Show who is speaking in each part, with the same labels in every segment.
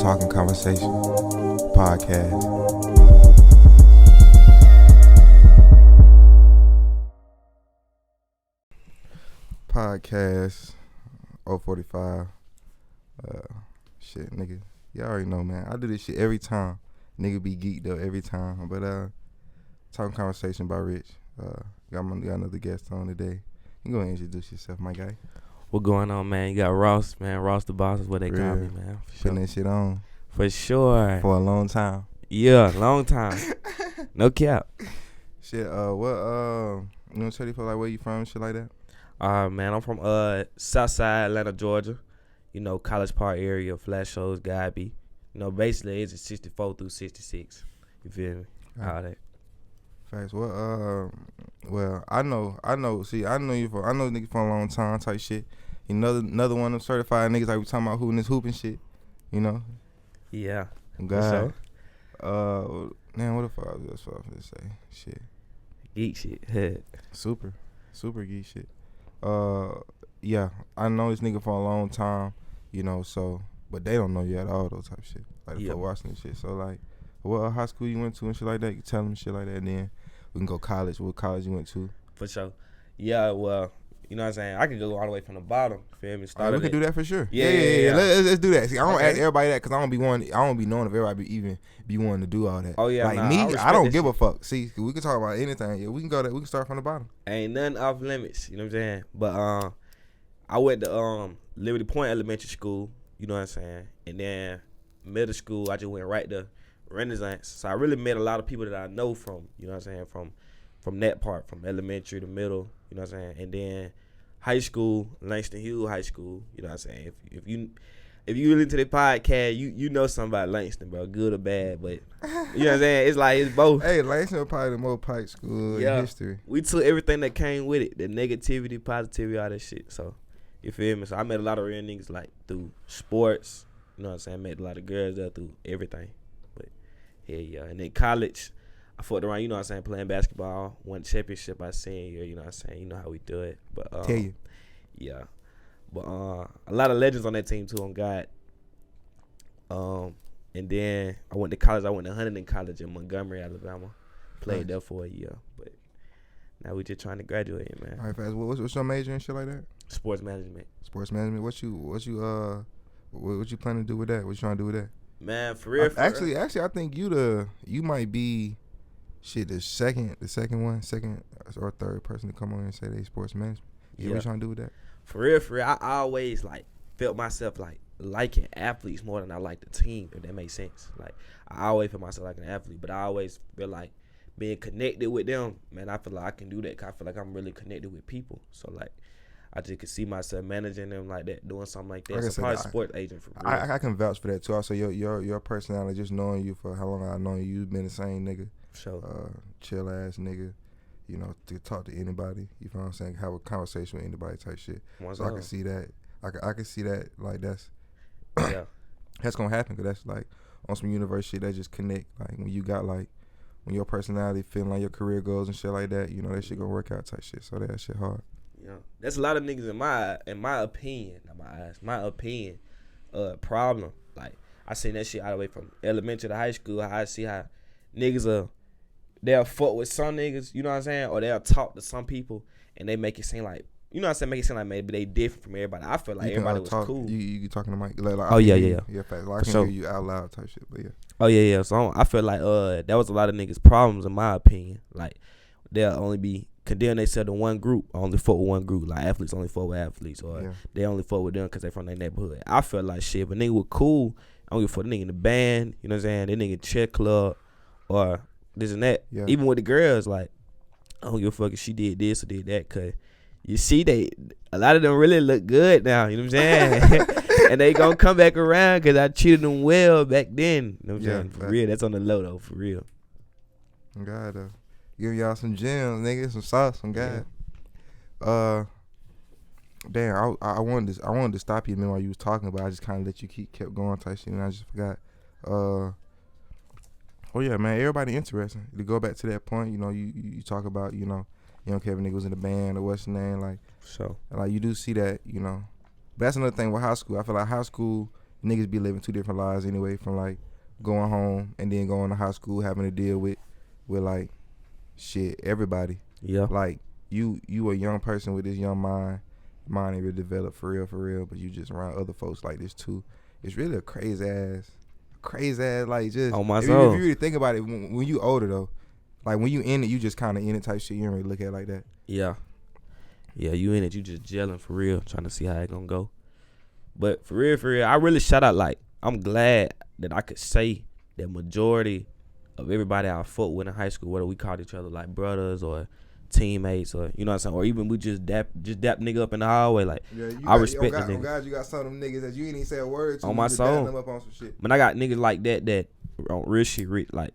Speaker 1: Talkin'Conversation podcast. Podcast 045. Shit, nigga. Y'all already know, man. I do this shit every time. Nigga be geeked up every time. But Talkin'Conversation by Rich. Got another guest on today. You go ahead and introduce yourself, my guy.
Speaker 2: What going on, man? You got Ross, man. Ross the boss is what they call me, man. For
Speaker 1: Putting that shit on.
Speaker 2: For sure.
Speaker 1: For a long time.
Speaker 2: Yeah, long time. No cap.
Speaker 1: Shit, you know, tell you for like where you from and shit like that?
Speaker 2: Man, I'm from Southside Atlanta, Georgia. You know, College Park area, Flash Shows, Gabby. You know, basically it's 64 through 66. You feel me? All that.
Speaker 1: Facts. Well, I know you for niggas for a long time type shit. Another one of them certified niggas like we talking about hooting this hoop and shit. You know?
Speaker 2: Yeah.
Speaker 1: God. Man, what the fuck I was gonna say? Shit.
Speaker 2: Geek shit.
Speaker 1: Super geek shit. Yeah, I know this nigga for a long time, you know, so but they don't know you at all those type of shit. Like for watching this shit. So like what high school you went to and shit like that, you tell them shit like that, and then we can go college. What college you went to?
Speaker 2: For sure. Yeah, well, you know what I'm saying? I can go all the way from the bottom. Feel me?
Speaker 1: We can do that for sure.
Speaker 2: Yeah.
Speaker 1: Let's do that. See, I don't ask everybody that because I don't be knowing if everybody even be wanting to do all that.
Speaker 2: Oh yeah,
Speaker 1: like me, I don't give a fuck. See, we can talk about anything. Yeah, we can start from the bottom.
Speaker 2: Ain't nothing off limits. You know what I'm saying? But I went to Liberty Point Elementary School. You know what I'm saying? And then middle school, I just went right to Renaissance. So I really met a lot of people that I know from. You know what I'm saying? From that part, from elementary to middle. You know what I'm saying? And then high school, Langston Hughes High School. You know what I'm saying? If you listen to the podcast, you know something about Langston, bro, good or bad. But you know what I'm saying? It's like it's both.
Speaker 1: Hey, Langston was probably the most pipe school in history.
Speaker 2: We took everything that came with it, the negativity, positivity, all that shit. So you feel me? So I met a lot of real niggas like through sports. You know what I'm saying? I met a lot of girls there through everything. But yeah. And then college, I fucked around, you know what I'm saying, playing basketball, won the championship my senior year, you know what I'm saying, you know how we do it. But
Speaker 1: tell you.
Speaker 2: Yeah. But a lot of legends on that team too, on God. And then I went to college. I went to Huntington College in Montgomery, Alabama. Played there for a year. But now we just trying to graduate, man.
Speaker 1: All right, fast. What's your major and shit like that?
Speaker 2: Sports management.
Speaker 1: Sports management. What you planning to do with that? What you trying to do with that?
Speaker 2: Man, for real.
Speaker 1: Actually, I think you might be the second or third person to come on and say they sports management. Yeah. What you trying to do with that?
Speaker 2: For real, I always like felt myself like liking athletes more than I like the team, if that makes sense. Like I always feel myself like an athlete, but I always feel like being connected with them, man, I feel like I can do that 'cause I feel like I'm really connected with people. So like I just could see myself managing them like that, doing something like that. So probably a sports agent for real.
Speaker 1: I can vouch for that too. Also your personality, just knowing you for how long I've known you, you've been the same nigga.
Speaker 2: Sure.
Speaker 1: Chill ass nigga. You know, to talk to anybody, you know what I'm saying, have a conversation with anybody type shit. So I can see that. I can see that, like, that's that's gonna happen, because that's like on some universe shit that just connect. Like when you got like when your personality feeling like your career goals and shit like that, you know, that shit gonna work out type shit. So that shit hard.
Speaker 2: Yeah, that's a lot of niggas in my opinion, not my eyes, my opinion, problem. Like I seen that shit all the way from elementary to high school. How I see how niggas they'll fuck with some niggas, you know what I'm saying? Or they'll talk to some people and they make it seem like, you know what I'm saying, make it seem like maybe they different from everybody. I feel like everybody was cool.
Speaker 1: You talking to Mike? Like,
Speaker 2: oh, yeah.
Speaker 1: Yeah, fact. Like, I can hear you out loud type shit, but yeah.
Speaker 2: Oh, yeah. So I feel like that was a lot of niggas' problems in my opinion. Like, they'll only be condemning themselves to one group, only fuck with one group. Like, athletes only fuck with athletes, or they only fuck with them because they from their neighborhood. I feel like shit, if a nigga was cool, I don't give a fuck. The nigga in the band, you know what I'm saying? That nigga check club, or this and that. Yeah. Even with the girls, like, I don't give a fuck if she did this or did that, cause you see a lot of them really look good now, you know what I'm saying? And they gonna come back around cause I treated them well back then. You know what I'm saying? For real, that's on the low though, for real.
Speaker 1: God, give y'all some gems, nigga, some sauce, some God.
Speaker 2: Yeah.
Speaker 1: Damn, I wanted to stop you, man, while you was talking, but I just kind of let you kept going type shit, and I just forgot. Oh yeah, man, everybody interesting. To go back to that point, you know, you talk about, you know, you don't care if a nigga was in the band or what's the name, like,
Speaker 2: so
Speaker 1: like you do see that, you know. But that's another thing with high school. I feel like high school, niggas be living 2 different lives anyway, from like going home and then going to high school, having to deal with like shit, everybody.
Speaker 2: Yeah.
Speaker 1: Like you a young person with this young mind ain't really developed for real, but you just around other folks like this too. It's really a crazy ass like just
Speaker 2: on my
Speaker 1: if
Speaker 2: soul.
Speaker 1: you really think about it, when you older though, like when you in it, you just kind of in it type shit. You don't really look at it like that.
Speaker 2: Yeah, you in it, you just gelling for real, trying to see how it gonna go. But for real, I really shout out, like, I'm glad that I could say that majority of everybody I fought with in high school, whether we called each other like brothers or teammates, or you know what I'm saying, or even we just dap nigga up in the hallway, like, I respect the nigga.
Speaker 1: Oh God, you got some of them niggas that you ain't even say a word to.
Speaker 2: On my soul.
Speaker 1: Them up on some shit.
Speaker 2: But I got niggas like that on real shit, like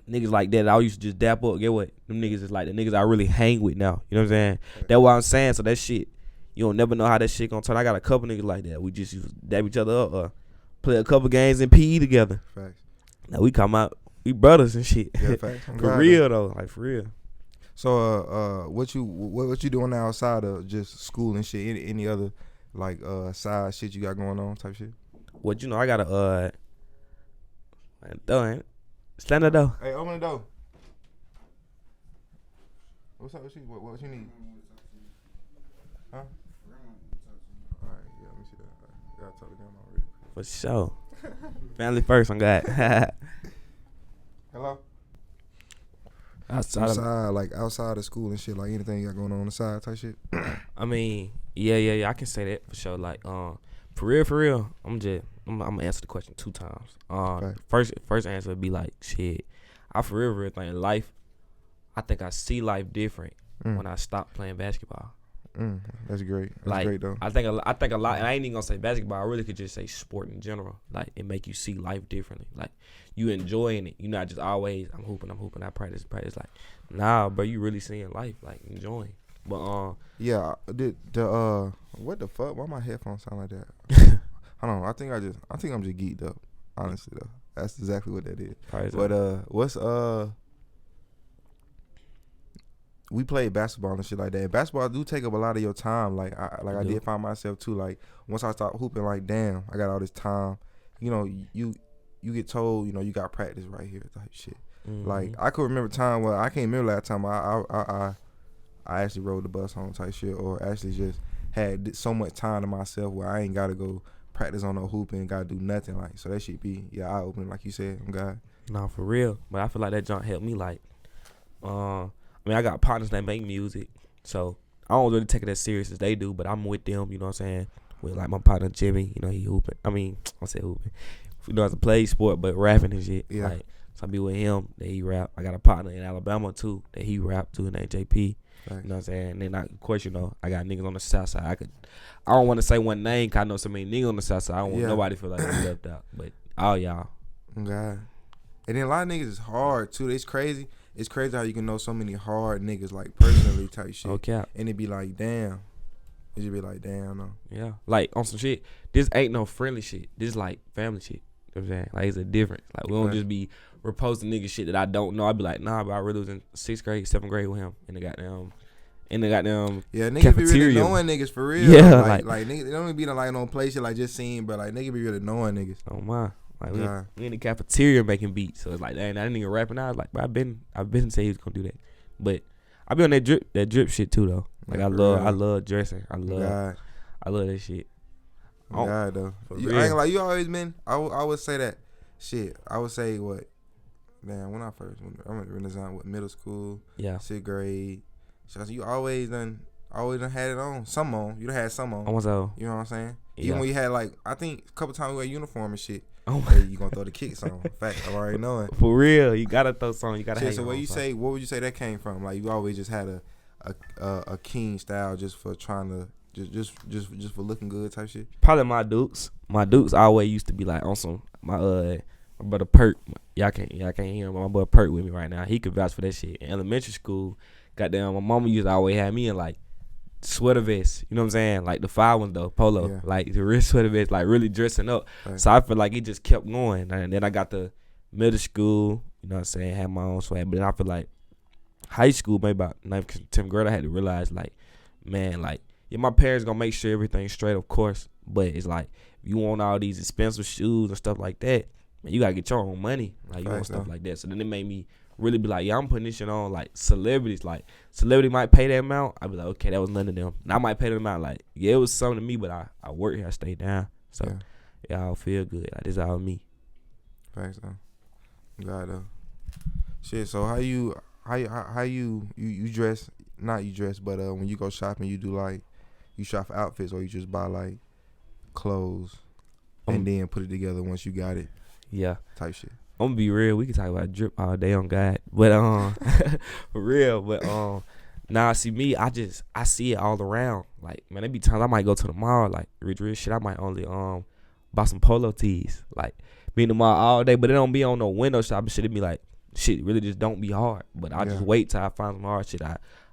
Speaker 2: niggas like that I used to just dap up. Get what? Them niggas is like the niggas I really hang with now. You know what I'm saying? Yeah. That's what I'm saying. So that shit, you don't never know how that shit gonna turn. I got a couple niggas like that. We just used to dap each other up or play a couple games in PE together.
Speaker 1: Facts.
Speaker 2: Now we come out, we brothers and shit.
Speaker 1: Yeah, facts.
Speaker 2: For real though, like for real.
Speaker 1: So what you doing now outside of just school and shit? Any other like side shit you got going on type shit?
Speaker 2: What you know? I got a stand the door.
Speaker 1: Hey, open the door. What's up? What you need? Huh? All right, yeah, let me see that. I gotta talk to them already.
Speaker 2: For sure. Family first on God.
Speaker 1: Hello? Outside of school and shit, like anything you got going on the side type shit?
Speaker 2: I mean, yeah, I can say that for sure. Like, for real, I'm gonna answer the question 2 times.
Speaker 1: Okay.
Speaker 2: First answer would be like, shit, I for real think life, I think I see life different when I stop playing basketball.
Speaker 1: That's great. That's
Speaker 2: like,
Speaker 1: great though.
Speaker 2: I think a lot, and I ain't even gonna say basketball. I really could just say sport in general. Like, it make you see life differently. Like, you enjoying it. You not just always I'm hooping. I practice. Like, nah, bro, you really seeing life, like enjoying. But
Speaker 1: yeah, the what the fuck? Why my headphones sound like that? I don't know. I think I'm just geeked up. Honestly though, that's exactly what that is. But we played basketball and shit like that. And basketball do take up a lot of your time. Like I did find myself too. Like once I stopped hooping, like damn, I got all this time. You know, you get told, you know, you got practice right here type shit. Mm-hmm. Like I could remember time where I can't remember last time I actually rode the bus home type shit, or actually just had so much time to myself where I ain't gotta go practice on no hooping and gotta do nothing. Like, so that shit be eye opening, like you said. I'm God.
Speaker 2: Nah, for real. But I feel like that junk helped me. Like, I mean, I got partners that make music, so I don't really take it as serious as they do, but I'm with them, you know what I'm saying? With like my partner Jimmy, you know, he hooping. I mean, I say hooping. He knows how to play sport, but rapping and shit.
Speaker 1: Yeah.
Speaker 2: Like, so I be with him, that he rap. I got a partner in Alabama too, that he rap too, named JP. Right. You know what I'm saying? And then, of course, you know, I got niggas on the south side. I don't want to say one name, because I know so many niggas on the south side. I don't want nobody to feel like they left out. But all y'all.
Speaker 1: God. And then a lot of niggas is hard, too. It's crazy. It's crazy how you can know so many hard niggas, like, personally type shit.
Speaker 2: Okay.
Speaker 1: And it be like, damn. It just be like, damn, no.
Speaker 2: Yeah. Like, on some shit, this ain't no friendly shit. This is, like, family shit. You know what I'm saying? Like, it's a difference. Like, we don't just be reposting nigga shit that I don't know. I'd be like, nah, but I really was in 6th grade, 7th grade with him in the goddamn
Speaker 1: yeah, niggas
Speaker 2: cafeteria.
Speaker 1: Be really knowing niggas for real.
Speaker 2: Yeah,
Speaker 1: like niggas, it don't be like no place shit like just seeing, but like niggas be really knowing niggas.
Speaker 2: Oh my, like we in the cafeteria making beats, so it's like, dang, that nigga rapping out. Like, bro, I've been saying he was gonna do that, but I be on that drip shit too though. Like, I love dressing. I love that shit.
Speaker 1: God though, I ain't gonna lie, you always been. I would say that shit. I would say what? Damn, when I went to Renaissance, what, middle school, 6th grade. So you always done had it on. Some on. You done had some on.
Speaker 2: Almost all.
Speaker 1: You know what I'm saying? Even when you had, like, I think a couple times we wear uniform and shit.
Speaker 2: Oh,
Speaker 1: hey, you gonna throw the kicks on. Fact, I already know it.
Speaker 2: For real, you gotta throw something. You gotta hang.
Speaker 1: So what would you say that came from? Like, you always just had a keen style just for trying to just for looking good type shit?
Speaker 2: Probably my Dukes. My Dukes always used to be like on some my brother Perk. Y'all can't hear him, but my boy Perk with me right now. He could vouch for that shit. In elementary school, goddamn, my mama used to always have me in like sweater vests, you know what I'm saying? Like the 5 ones though, polo, like the real sweater vest, like really dressing up. Right. So I feel like it just kept going. And then I got to middle school, you know what I'm saying, had my own swag. But then I feel like high school, maybe about 9th, 10th grade, I had to realize, like, man, like, yeah, my parents gonna make sure everything's straight, of course. But it's like, you want all these expensive shoes and stuff like that, man, you gotta get your own money. Like you want stuff like that. So then it made me really be like, yeah, I'm putting this shit on like celebrities. Like celebrity might pay that amount. I'd be like, okay, that was none of them. And I might pay them amount. Like, yeah, it was something to me, but I work here, I stay down. So yeah, I don't feel good. Like this all me.
Speaker 1: Thanks though. God though. Shit. So how you dress? Not you dress, but when you go shopping, you do like you shop for outfits, or you just buy like clothes and then put it together once you got it.
Speaker 2: Yeah.
Speaker 1: Type shit.
Speaker 2: I'm gonna be real. We can talk about drip all day on God, but for real. But nah, see me, I see it all around. Like man, there be times I might go to the mall, like rich shit. I might only buy some polo tees, like be in the mall all day, but it don't be on no window shopping shit. It be like shit really just don't be hard. But I just wait till I find some hard shit.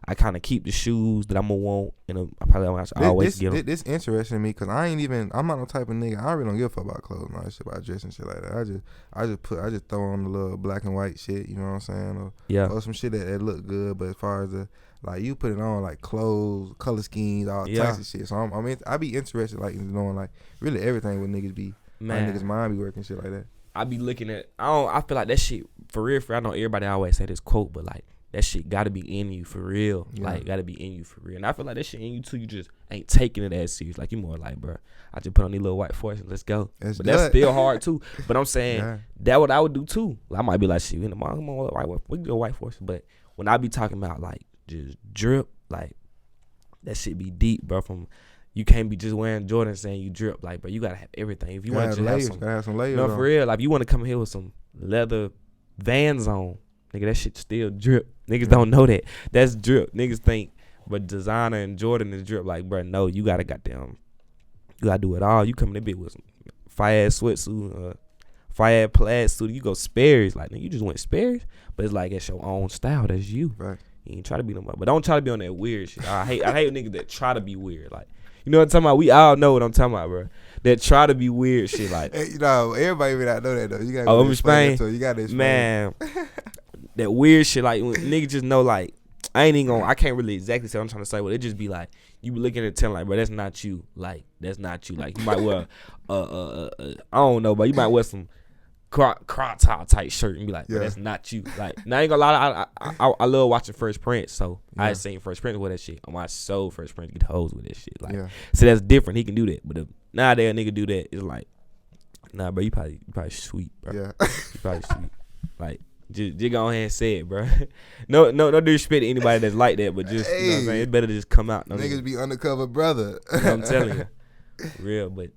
Speaker 2: I kind of keep the shoes that I'm gonna want, and I probably always get them.
Speaker 1: This interesting to me because I'm not no type of nigga. I really don't give a fuck about clothes and all that shit, about dress and shit like that. I just throw on the little black and white shit, you know what I'm saying? Or some shit that look good, but as far as like you put it on like clothes, color schemes, all types of shit. So I be interested like in knowing like really everything with niggas be, man, like niggas mind be working shit like that.
Speaker 2: I be looking at, I feel like that shit for real. I know everybody always say this quote, but like that shit gotta be in you for real. Yeah. Like gotta be in you for real. And I feel like that shit in you too. You just ain't taking it as serious. Like you more like, bro, I just put on these little white forces. Let's go. But that's still hard too. But I'm saying that what I would do too. Like, I might be like, shit, in the mall, come on, we can go white forces. But when I be talking about like just drip, like that shit be deep, bro. From you can't be just wearing Jordan saying you drip. Like, bro, you gotta have everything. If you want to have some layers, no, for real. Like, you want to come here with some leather Vans on, nigga, that shit still drip. Niggas don't know that. That's drip. Niggas think, but designer and Jordan is drip. Like, bro, no, you gotta do it all. You come in that bitch with some fire ass sweatsuit, fire ass plaid suit. You go Sperry's. Like, nigga, you just went Sperry's, but it's like it's your own style. That's you. Right. You ain't try to be nobody, but don't try to be on that weird shit. I hate niggas that try to be weird. Like, you know what I'm talking about? We all know what I'm talking about, bro. That try to be weird shit. Like,
Speaker 1: hey, you know, everybody may not know that though. You gotta
Speaker 2: explain.
Speaker 1: You gotta explain.
Speaker 2: Man, that weird shit. Like, when niggas just know. Like, I can't really exactly say what I'm trying to say, but it just be like you be looking at 10 like, bro, that's not you. Like, that's not you. Like, you might wear I don't know, but you might wear some crop top type shirt and be like, that's not you. Like, now I ain't gonna lie, I love watching Fresh Prince, so I seen Fresh Prince with that shit. On my soul, Fresh Prince get hoes with that shit. Like, so that's different. He can do that, but if nowadays a nigga do that, it's like, nah, bro, you probably sweet, bro. Yeah, you probably sweet. Like, just go ahead and say it, bro. No disrespect to anybody that's like that, but just, you know what I'm saying, it's better to just come out.
Speaker 1: Niggas be undercover brother.
Speaker 2: You know what I'm telling you, real. But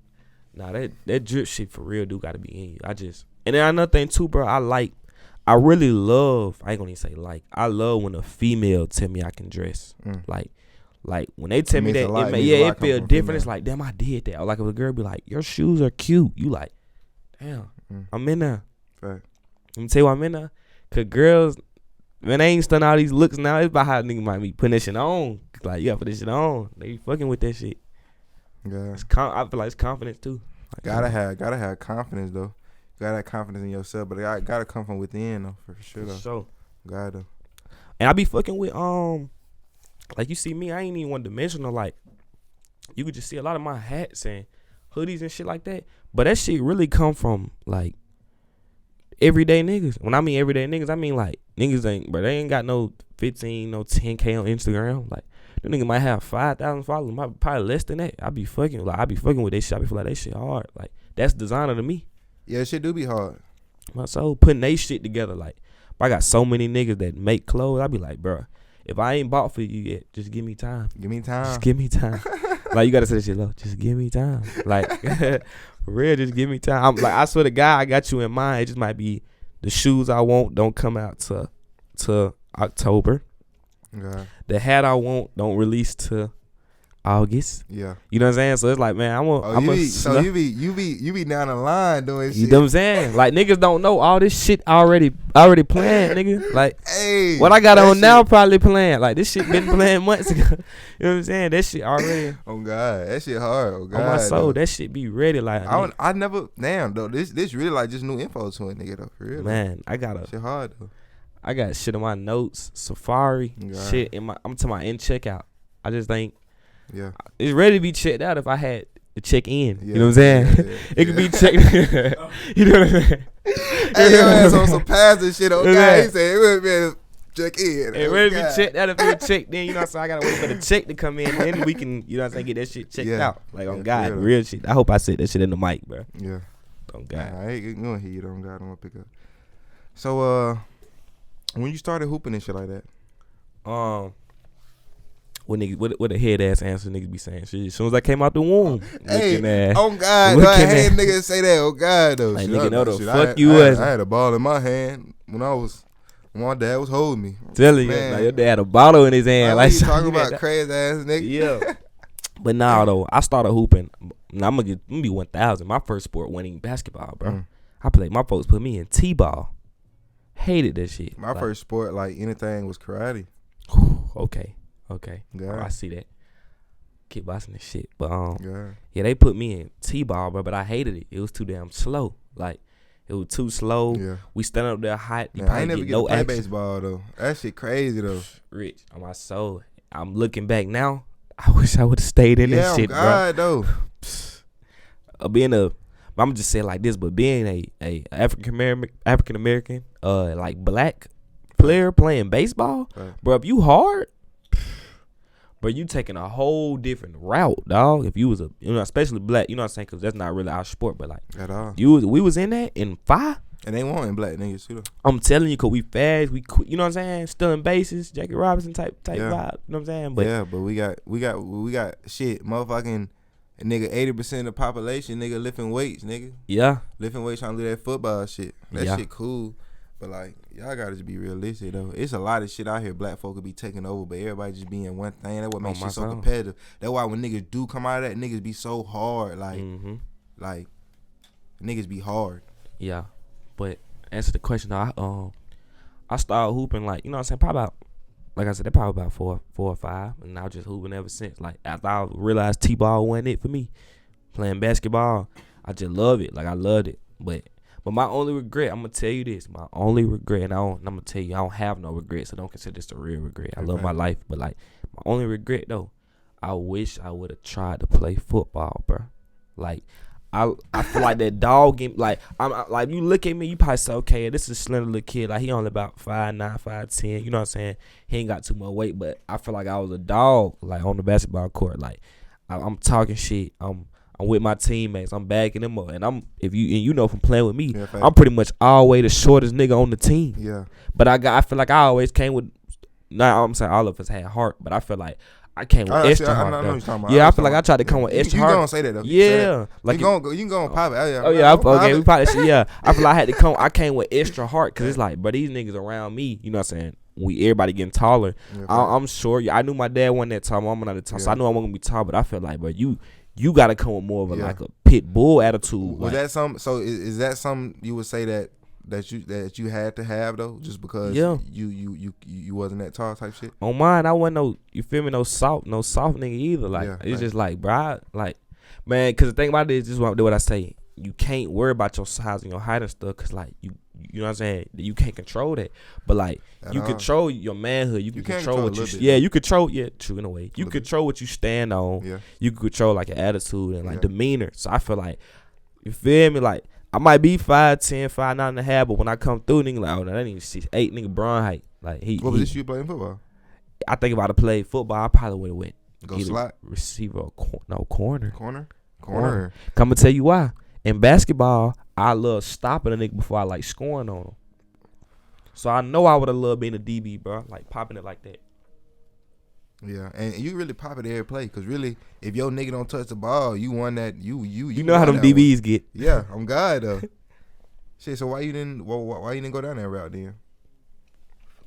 Speaker 2: nah, that drip shit for real do gotta be in you. And then another thing too, bro, I really love, I ain't gonna even say like, I love when a female tell me I can dress. Like when they tell me that, it feel different. Female. It's like, damn, I did that. Or like if a girl be like, your shoes are cute. You like, damn, I'm in there. Right. Let me tell you why I'm in there. Cause girls, man, they ain't stunning all these looks now. It's about how niggas might be putting that shit on. Like, you gotta put this shit on. They be fucking with that shit. Yeah. I feel like it's confidence too. Like,
Speaker 1: gotta have confidence though. You gotta have confidence in yourself, but it gotta come from within though, for sure though.
Speaker 2: So,
Speaker 1: gotta.
Speaker 2: And I be fucking with like you see me, I ain't even one dimensional. Like, you could just see a lot of my hats and hoodies and shit like that. But that shit really come from like everyday niggas. When I mean everyday niggas, I mean like niggas they ain't got no 15, no 10K on Instagram. Like, them niggas might have 5,000 followers, probably less than that. I be fucking with that shit. I be feel like that shit hard. Like, that's designer to me.
Speaker 1: Yeah, shit do be hard.
Speaker 2: My soul putting they shit together. Like, I got so many niggas that make clothes. I be like, bro, if I ain't bought for you yet, just give me time.
Speaker 1: Give me time.
Speaker 2: Just give me time. Like, you gotta say that shit low. Just give me time. Like, for real, just give me time. I'm like, I swear to God, I got you in mind. It just might be the shoes I want don't come out to October. Okay. The hat I want don't release to August. Yeah. You know what I'm saying? So it's like, man, you be down the line doing shit. You know what I'm saying? Like, niggas don't know all this shit already planned, nigga. Like, hey, what I got on shit now probably planned. Like, this shit been planned months ago. You know what I'm saying? That shit already.
Speaker 1: Oh God, that shit hard. Oh God,
Speaker 2: on my soul, that shit be ready. Like,
Speaker 1: I never. Damn though, this really like just new info to a nigga though. For real.
Speaker 2: Man, I got
Speaker 1: shit hard though.
Speaker 2: I got shit in my notes, Safari, shit in my. I'm talking about in checkout. I just think. Yeah, it's ready to be checked out if I had to check in. You know what I'm saying? It could be check. You know what I'm saying?
Speaker 1: Hey, your ass on some passive shit. Okay, he said it would be check in.
Speaker 2: It would be checked. That'll be a check. Then you know what I'm saying. I gotta wait for the check to come in. Then we can, you know what I'm saying, get that shit checked out. Like on God, real shit. I hope I said that shit in the mic, bro.
Speaker 1: Yeah.
Speaker 2: On God.
Speaker 1: I ain't gonna hear you. On God, I'm gonna pick up. So when you started hooping and shit like that,
Speaker 2: what a head ass answer niggas be saying shit. As soon as I came out the womb,
Speaker 1: hey, on God, I hate niggas say that. Oh God, though,
Speaker 2: like nigga know the fuck you was.
Speaker 1: I had a ball in my hand when my dad was holding me.
Speaker 2: Telling you, like your dad had a bottle in his hand. Like
Speaker 1: you talking about crazy ass nigga.
Speaker 2: Yeah, but now though, I started hooping. Now I'm gonna be 1,000. My first sport wasn't basketball, bro. I played. My folks put me in t-ball. Hated that shit.
Speaker 1: My first sport, like anything, was karate.
Speaker 2: Okay.
Speaker 1: Yeah.
Speaker 2: I see that. Kickboxing and shit. But yeah, they put me in t-ball, bro. But I hated it. It was too damn slow. Like it was too slow. Yeah. We stand up there hot. You
Speaker 1: I ain't never get no to play baseball though. That shit crazy though.
Speaker 2: Rich on my soul. I'm looking back now. I wish I would have stayed in that shit,
Speaker 1: God, bro.
Speaker 2: Though. I'm just saying like this, but being a African American, like black player playing baseball, bro, if you hard, bro, you taking a whole different route, dog. If you was especially black, you know what I'm saying, because that's not really our sport, but like
Speaker 1: at all,
Speaker 2: we was in that in 5.
Speaker 1: And they wanting black niggas too.
Speaker 2: I'm telling you, cause we fast, we quick, you know what I'm saying, stealing bases, Jackie Robinson type vibe, you know what I'm saying? But
Speaker 1: yeah, but we got shit, motherfucking. Nigga, 80% of the population, nigga, lifting weights, nigga.
Speaker 2: Yeah.
Speaker 1: Lifting weights trying to do that football shit. That shit cool. But, like, y'all gotta just be realistic, though. It's a lot of shit out here black folk could be taking over, but everybody just being one thing. That's what makes shit so competitive. That's why when niggas do come out of that, niggas be so hard. Like, like niggas be hard.
Speaker 2: Yeah. But answer the question, I started hooping, like, you know what I'm saying, probably about, like I said, probably about 4 or 5, and I was just hooping ever since. Like after I realized t-ball wasn't it for me, playing basketball, I just love it. Like I loved it. But my only regret, I'm gonna tell you this, my only regret, and I'm gonna tell you, I don't have no regret, so don't consider this a real regret. I love my life, but like my only regret though, I wish I would have tried to play football, bro. Like I feel like that dog game. Like I'm like, you look at me, you probably say, okay, this is a slender little kid. Like he only about 5'9", 5'10". You know what I'm saying? He ain't got too much weight, but I feel like I was a dog, like on the basketball court. Like I'm talking shit. I'm with my teammates. I'm backing them up, and you know from playing with me, I'm pretty much always the shortest nigga on the team.
Speaker 1: Yeah.
Speaker 2: But I feel like I always came with. Nah, I'm saying all of us had heart, but I feel like I came with extra heart. Yeah, I feel like I tried to come with extra heart.
Speaker 1: You gonna say that though?
Speaker 2: Yeah, like
Speaker 1: you can go on pop it.
Speaker 2: Oh yeah, okay. We probably should. Yeah, I feel like I had to come. I came with extra heart because it's like, but these niggas around me, you know what I'm saying? Everybody getting taller. I'm sure. I knew my dad wasn't that tall. Mama not that tall, so I knew I wasn't gonna be tall. But I feel like, but you gotta come with more of a like a pit bull attitude.
Speaker 1: Was that some? So is that something you would say that you had to have though, just because you wasn't that tall type shit?
Speaker 2: On mine, I wasn't no soft nigga either. Like it's just like, bro, like man, because the thing about it is just what I say. You can't worry about your size and your height and stuff, cause like you know what I'm saying. You can't control that, but like you control your manhood. You can control what you. Yeah, you control. Yeah, true in a way. You control what you stand on. Yeah. You can control like your attitude and like demeanor. So I feel like, you feel me, like. I might be 5'10", 5'9.5", but when I come through, nigga, like, oh, that nigga 6'8", nigga, Braun height. Like
Speaker 1: what was this you playing football?
Speaker 2: I think if I'd have played football, I probably would have went
Speaker 1: go slot
Speaker 2: receiver or corner.
Speaker 1: Corner.
Speaker 2: Come and tell you why. In basketball, I love stopping a nigga before I like scoring on him. So I know I would have loved being a DB, bro, like popping it like that.
Speaker 1: Yeah, and you really pop it every play, because really, if your nigga don't touch the ball, you won that. You
Speaker 2: know how them DBs get.
Speaker 1: Yeah, I'm God though. Shit, so why you didn't go down that route then?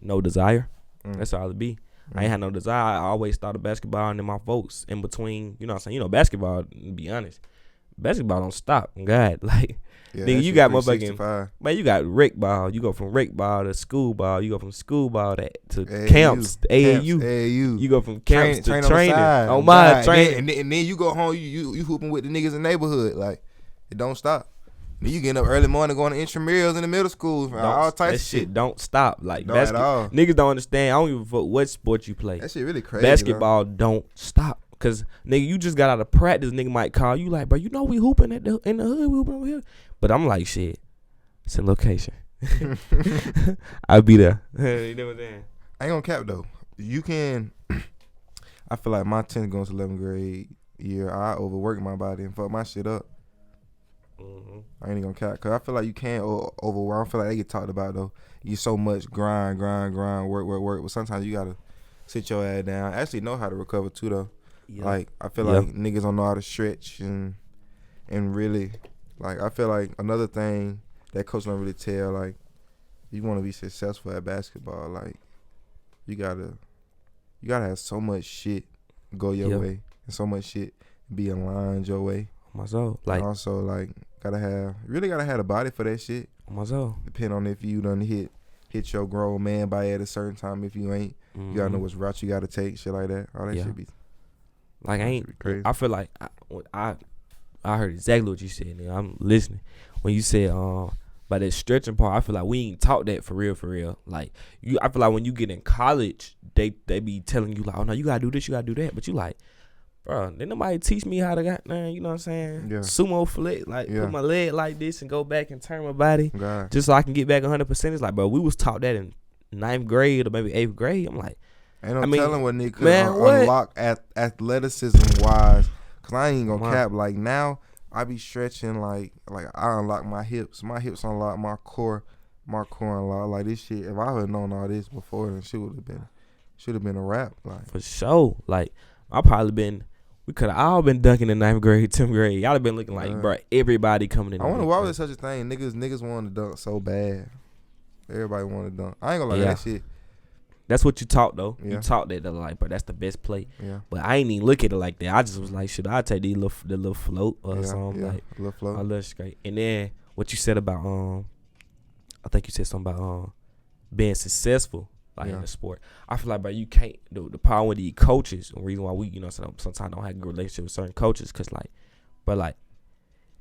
Speaker 2: No desire. That's all it be. I ain't had no desire. I always thought of basketball and then my folks in between. You know what I'm saying? You know, basketball, to be honest, basketball don't stop. God, like, nigga, you got motherfucking, man, you got rec ball. You go from rec ball to school ball. You go from school ball to camps, AAU. You go from camps to training. On my training.
Speaker 1: And then you go home, you hooping with the niggas in the neighborhood. Like, it don't stop. Then you getting up early morning going to intramurals in the middle school. All types of shit.
Speaker 2: Don't stop. Like,
Speaker 1: at all.
Speaker 2: Niggas don't understand. I don't give a fuck what sport you play.
Speaker 1: That shit really crazy.
Speaker 2: Basketball don't stop. Cause nigga, you just got out of practice. Nigga might call you like, bro, you know we hooping in the hood, we hooping over here. But I'm like, shit, it's in location. I'll be there. You know what I'm saying?
Speaker 1: I ain't gonna cap though. You can. I feel like my 10th going to 11th grade year, I overworked my body and fucked my shit up. I ain't gonna cap, cause I feel like you can't overwork. I feel like they get talked about though. You so much grind, work. But sometimes you gotta sit your ass down. Actually know how to recover too though. Yeah. Like I feel like niggas don't know how to stretch and really, like I feel like another thing that coach don't really tell, like you want to be successful at basketball, like you gotta have so much shit go your way and so much shit be aligned your way.
Speaker 2: Myself, like
Speaker 1: and also like gotta have the body for that shit.
Speaker 2: Myself,
Speaker 1: depend on if you done hit your grown man by at a certain time. If you ain't, you gotta know which route you gotta take, shit like that. All that shit be
Speaker 2: like crazy. I feel like I heard exactly what you said, nigga. I'm listening when you said by that stretching part. I feel like we ain't taught that for real. Like I feel like when you get in college, they be telling you like, oh no, you gotta do this, you gotta do that, but you like, bro, didn't nobody teach me how to you know what I'm saying? Yeah. Sumo flick, like put my leg like this and go back and turn my body just so I can get back 100%. It's like, bro, we was taught that in 9th grade or maybe 8th grade. I'm like,
Speaker 1: ain't no telling what nigga could unlock athleticism wise. Cause I ain't gonna cap. Like now, I be stretching like I unlock my hips unlock my core unlock. Like this shit, if I had known all this before, then shit should have been a wrap. Like
Speaker 2: for sure. Like I probably been. We could have all been dunking in 9th grade, 10th grade. Y'all have been looking like, bro, everybody coming in.
Speaker 1: I wonder why was there such a thing. Niggas wanted to dunk so bad. Everybody wanted to dunk. I ain't gonna lie, that shit.
Speaker 2: That's what you taught though. Yeah. You taught that like, bro, that's the best play. Yeah. But I ain't even look at it like that. I just was like, shit, I'll take the little float or something like
Speaker 1: a little float.
Speaker 2: A little straight. And then what you said about I think you said something about being successful. Like in the sport, I feel like, bro, you can't do the power with the coaches. The reason why we, sometimes don't have a good relationship with certain coaches, cause like, but like,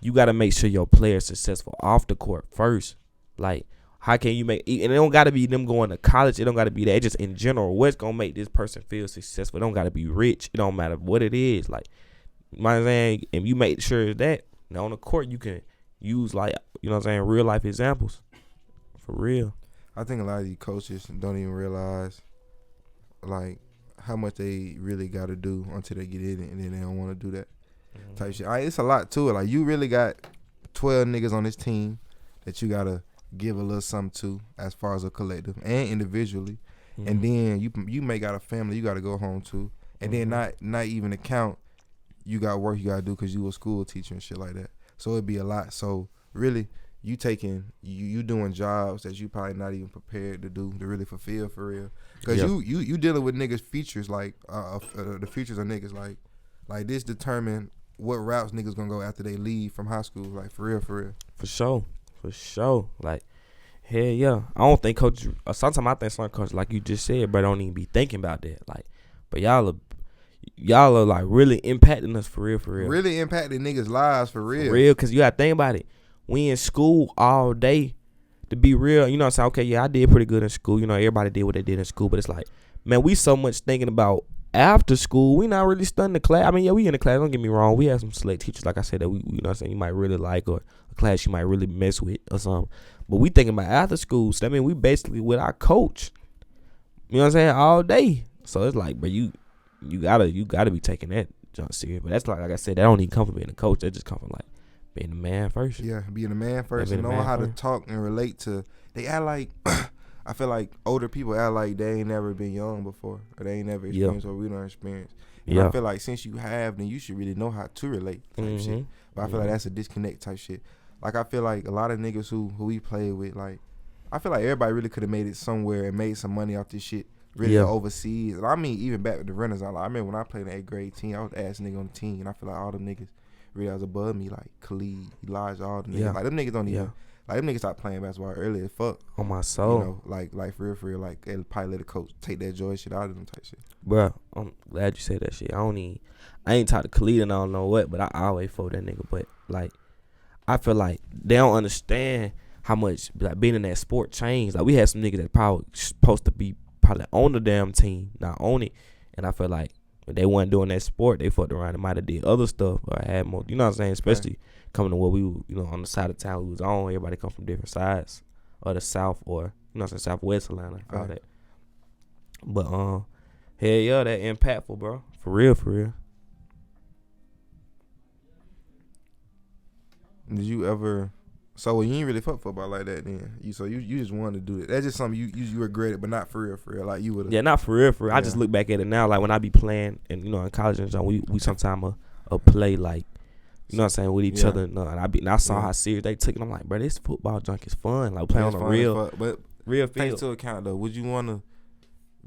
Speaker 2: you gotta make sure your player's successful off the court first. Like, how can you make? And it don't gotta be them going to college. It don't gotta be that. It's just in general, what's gonna make this person feel successful? It don't gotta be rich. It don't matter what it is. Like, you know what I'm saying? And you make sure that now on the court you can use like, you know what I'm saying, real life examples, for real.
Speaker 1: I think a lot of these coaches don't even realize, like, how much they really got to do until they get in it, and then they don't want to do that type shit. It's a lot to it. Like, you really got 12 niggas on this team that you got to give a little something to as far as a collective and individually. And then you may got a family you got to go home to. And then not even account you got work you got to do because you a school teacher and shit like that. So it'd be a lot. So, really, you doing jobs that you probably not even prepared to do to really fulfill for real. Cause you dealing with niggas' features like the features of niggas like this determine what routes niggas gonna go after they leave from high school. Like for real.
Speaker 2: For sure. Like hell yeah. I don't think coaches. Sometimes I think some coaches, like you just said, but don't even be thinking about that. Like, but y'all are like really impacting us for real.
Speaker 1: Really impacting niggas' lives for real.
Speaker 2: For real, cause you gotta think about it. We in school all day, to be real. You know what I'm saying? Okay, yeah, I did pretty good in school. You know, everybody did what they did in school. But it's like, man, we so much thinking about after school. We not really studying the class. I mean, yeah, we in the class. Don't get me wrong. We have some select teachers, like I said, that we, you know what I'm saying, you might really like, or a class you might really mess with or something. But we thinking about after school. So, I mean, we basically with our coach. You know what I'm saying? All day. So it's like, bro, you gotta be taking that junk serious. But that's like I said, that don't even come from being a coach. That just come from like being a man first.
Speaker 1: Yeah, being a man first and knowing how to talk and relate to. They act like, I feel like older people act like they ain't never been young before, or they ain't never experienced what we don't experience. And I feel like since you have, then you should really know how to relate type shit. But I feel like that's a disconnect type shit. Like I feel like a lot of niggas who we play with, like I feel like everybody really could have made it somewhere and made some money off this shit. Really overseas. And I mean, even back with the Renaissance. Like, I remember when I played in the 8th grade team, I was the ass nigga on the team, and I feel like all them niggas really was above me, like Khalid, Elijah, all them niggas. Like them niggas don't even, like them niggas stopped playing basketball early as fuck.
Speaker 2: On my soul.
Speaker 1: You know, like for real, like they probably let the coach take that joy shit out of them type shit.
Speaker 2: Bruh, I'm glad you said that shit. I ain't talked to Khalid and I don't know what, but I always fought that nigga. But like, I feel like they don't understand how much like being in that sport changed. Like we had some niggas that probably supposed to be probably on the damn team, not on it. And I feel like, they wasn't doing that sport, they fucked around and might have did other stuff or had more. You know what I'm saying? Especially coming to where we, on the side of town we was on. Everybody come from different sides of the South or Southwest Atlanta, all that. But hell yeah, that impactful, bro. For real, for real.
Speaker 1: Did you ever? So you ain't really fuck football like that then. You just wanted to do it. That's just something you regret it, but not for real. Like you would.
Speaker 2: Yeah, not for real. Yeah. I just look back at it now. Like when I be playing, and in college and we sometimes play like, you know what I'm saying, with each other. And I saw how serious they took it. I'm like, bro, this football junk is fun. Like playing on a real field.
Speaker 1: Take into account though, would you want to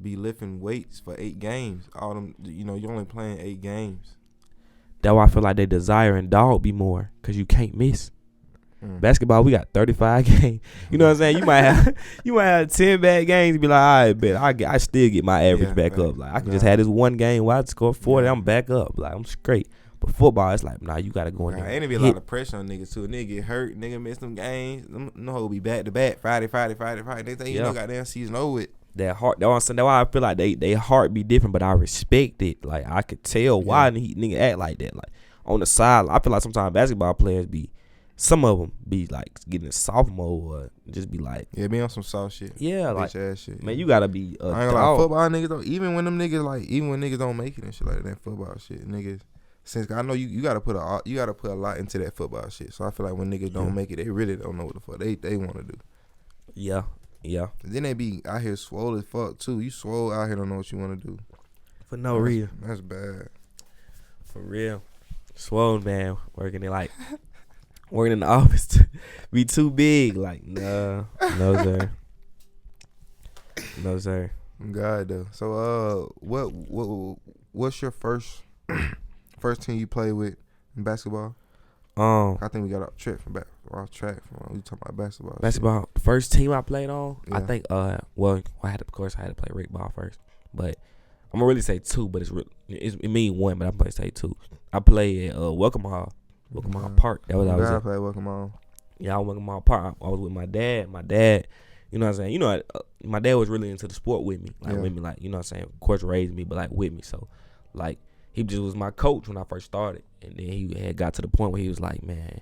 Speaker 1: be lifting weights for 8 games? All them, you're only playing 8 games.
Speaker 2: That's why I feel like they desire and dog be more, cause you can't miss. Basketball, we got 35 games. You know what I'm saying? You might have 10 bad games. Be like, all right, bet I still get my average back up. Like I can just have this one game where I score 40, I'm back up. Like I'm straight. But football, it's like, nah, you gotta go in there.
Speaker 1: Ain't it be a lot of pressure on niggas too. Nigga get hurt, nigga miss them games. No, be back to back. Friday. They think you know goddamn season over with.
Speaker 2: That heart, that's why I feel like they heart be different, but I respect it. Like I could tell why nigga act like that. Like on the side, I feel like sometimes basketball players some of them be like getting sophomore or just be like
Speaker 1: be on some soft shit.
Speaker 2: Yeah, like
Speaker 1: ass shit.
Speaker 2: Man, you gotta be
Speaker 1: I ain't gonna lie, football niggas though. Even when niggas don't make it and shit like that football shit, niggas. Since I know you gotta put a lot into that football shit. So I feel like when niggas don't make it, they really don't know what the fuck they want to do.
Speaker 2: Yeah. And
Speaker 1: then they be out here swole as fuck too. You swole out here, don't know what you want to do.
Speaker 2: For no reason.
Speaker 1: That's bad.
Speaker 2: For real. Swole, man. Working in the office to be too big. Like, no sir. No sir.
Speaker 1: God though. So what's your first team you play with in basketball? I think we got off track from we talking about basketball.
Speaker 2: Basketball. The first team I played on, I think I had to play Rick ball first. But I'm gonna really say 2, but it mean 1, but I'm gonna say 2. I played at Welcome Hall Park. That was I was at.
Speaker 1: Played Welcome Hall.
Speaker 2: Yeah, I was Welcome Hall Park. I was with my dad. My dad, you know what I'm saying? My dad was really into the sport with me. With me, like, you know what I'm saying? Of course raised me, but like with me. So like he just was my coach when I first started. And then he had got to the point where he was like, man,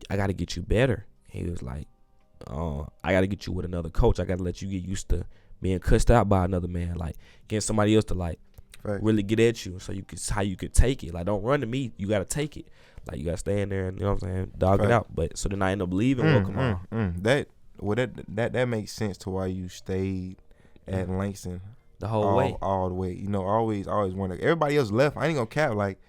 Speaker 2: I got to get you better. He was like, I got to get you with another coach. I got to let you get used to being cussed out by another man. Like, getting somebody else to, like, really get at you so how you could take it. Like, don't run to me. You got to take it. Like, you got to stay in there and, you know what I'm saying, dog it out. But so then I ended up leaving Welcome On.
Speaker 1: That makes sense to why you stayed at Langston.
Speaker 2: The whole way.
Speaker 1: All the way. Always wanted. Everybody else left. I ain't going to cap, like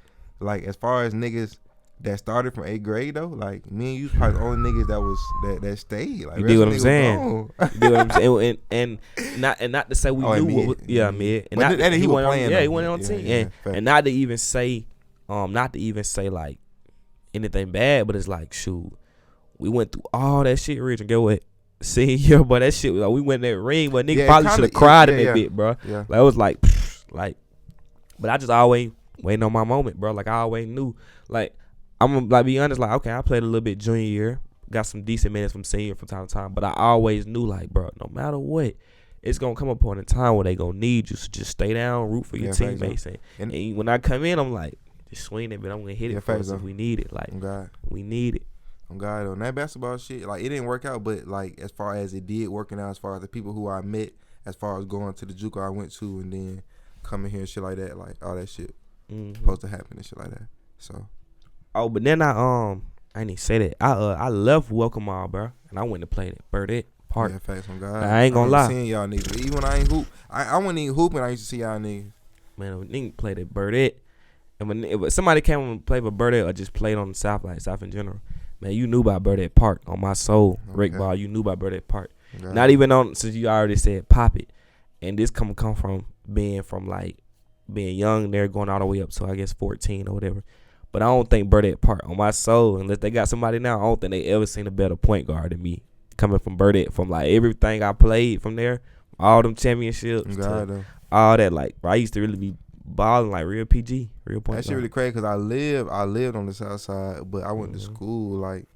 Speaker 1: as far as niggas that started from 8th grade though, like me and you probably the only niggas that stayed. Like,
Speaker 2: you do what I'm saying. You do what I'm saying. And not to say we knew what mid. And not that he went playing. He went on team. And not to even say like anything bad, but it's like, shoot, we went through all that shit, Rich, and get what? Senior, but that shit was like, we went in that ring, but nigga probably should have cried in that bit, bro. Yeah. Like, it was like, but I just always waiting on my moment, bro. Like, I always knew. Like, I'm gonna like be honest. Like, okay, I played a little bit junior year, got some decent minutes from senior from time to time. But I always knew, like, bro, no matter what, it's gonna come upon a time where they gonna need you. So just stay down, root for your teammates. And when I come in, I'm like, just swing it, but I'm gonna hit it for us if we need it. Like, we need it.
Speaker 1: I'm God on that basketball shit. Like, it didn't work out, but like as far as it did working out, as far as the people who I met, as far as going to the JUCO I went to, and then coming here and shit like that, like all that shit. Supposed to happen and shit like that. So,
Speaker 2: but then I didn't say that. I left Welcome All, bro, and I went to play at Burdett Park.
Speaker 1: Yeah, facts on God.
Speaker 2: I ain't gonna lie.
Speaker 1: Seeing y'all niggas, even when I ain't hoop, I wasn't even hooping. I used to see y'all niggas.
Speaker 2: Man, when niggas played at Burdett, and when somebody came and played for Burdett or just played on the South, like South in general, man, you knew about Burdett Park on my soul. Okay. Rick Ball, you knew about Burdett Park. Okay. Not even on, since you already said pop it, and this come from being young there, going all the way up to I guess 14 or whatever. But I don't think Burdett Park on my soul, unless they got somebody now, I don't think they ever seen a better point guard than me coming from Burdett. From like everything I played from there, all them championships, to all that. Like, I used to really be balling like real PG, real point.
Speaker 1: That shit really crazy because I lived on the South Side, but I went to school like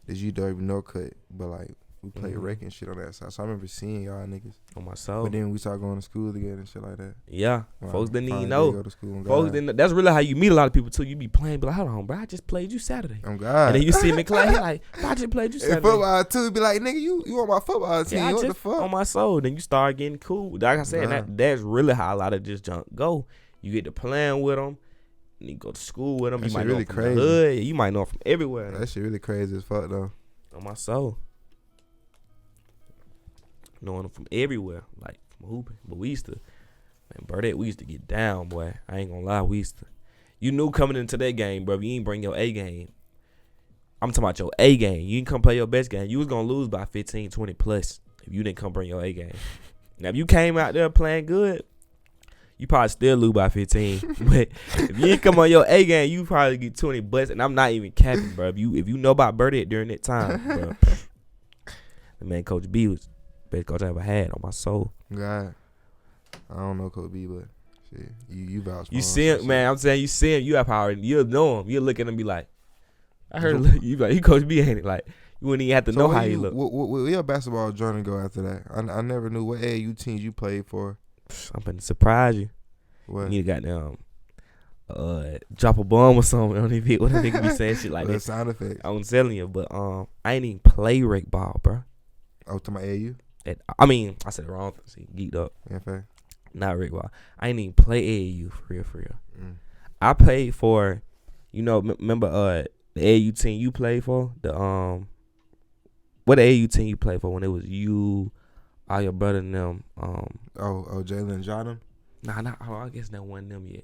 Speaker 1: this UW Northcutt, but like We played rec and shit on that side. So I remember seeing y'all niggas.
Speaker 2: On my soul.
Speaker 1: But then we started going to school together and shit like that.
Speaker 2: Yeah.
Speaker 1: Well,
Speaker 2: folks didn't even know.
Speaker 1: Go to school
Speaker 2: folks didn't. That's really how you meet a lot of people too. You be playing, be like, hold on, bro, I just played you Saturday.
Speaker 1: Oh God.
Speaker 2: And then you see him in class, like, bro, I just played you Saturday.
Speaker 1: And football too, be like, nigga, you on my football team.
Speaker 2: Yeah,
Speaker 1: what the fuck?
Speaker 2: On my soul. Then you start getting cool. Like I said, that's really how a lot of this junk go. You get to playing with them. And you go to school with them.
Speaker 1: That
Speaker 2: you might
Speaker 1: really
Speaker 2: know from
Speaker 1: crazy.
Speaker 2: the hood. You might know them from everywhere.
Speaker 1: That shit really crazy as fuck though.
Speaker 2: On my soul. Knowing them from everywhere. Like from hooping. But we used to, man, Burdette, we used to get down, boy. I ain't gonna lie. We used to. You knew coming into that game, bro. You ain't bring your A game. I'm talking about your A game. You didn't come play your best game. You was gonna lose by 15, 20 plus if you didn't come bring your A game. Now if you came out there playing good, you probably still lose by 15. But if you didn't come on your A game, you probably get 20 butts. And I'm not even capping, bro. If you know about Burdette during that time, bro. The man, Coach B was the best coach I ever had on my soul.
Speaker 1: God, I don't know Coach B, but shit, you vouch for him.
Speaker 2: You see him, man. I'm saying you see him. You have power. You'll know him. You'll look at him and be like, I heard you like, he Coach B, ain't it? Like, you wouldn't even have to know how he look.
Speaker 1: Where your basketball journey go after that? I never knew what AAU teams you played for.
Speaker 2: I'm finna surprise you.
Speaker 1: What?
Speaker 2: You need to goddamn drop a bomb or something on it when a nigga be saying shit like that.
Speaker 1: Sound effect.
Speaker 2: I'm telling you, but I ain't even play rec ball, bro.
Speaker 1: Oh, to my AAU?
Speaker 2: I mean, I said it wrong. See, geeked up.
Speaker 1: Yeah, fair.
Speaker 2: Not rec ball. I ain't even play AAU for real.
Speaker 1: Mm.
Speaker 2: I played for, remember the AAU team you played for? What the AAU team you played for when it was you, all your brother and them?
Speaker 1: Jalen and John?
Speaker 2: Nah, I guess that wasn't them yet.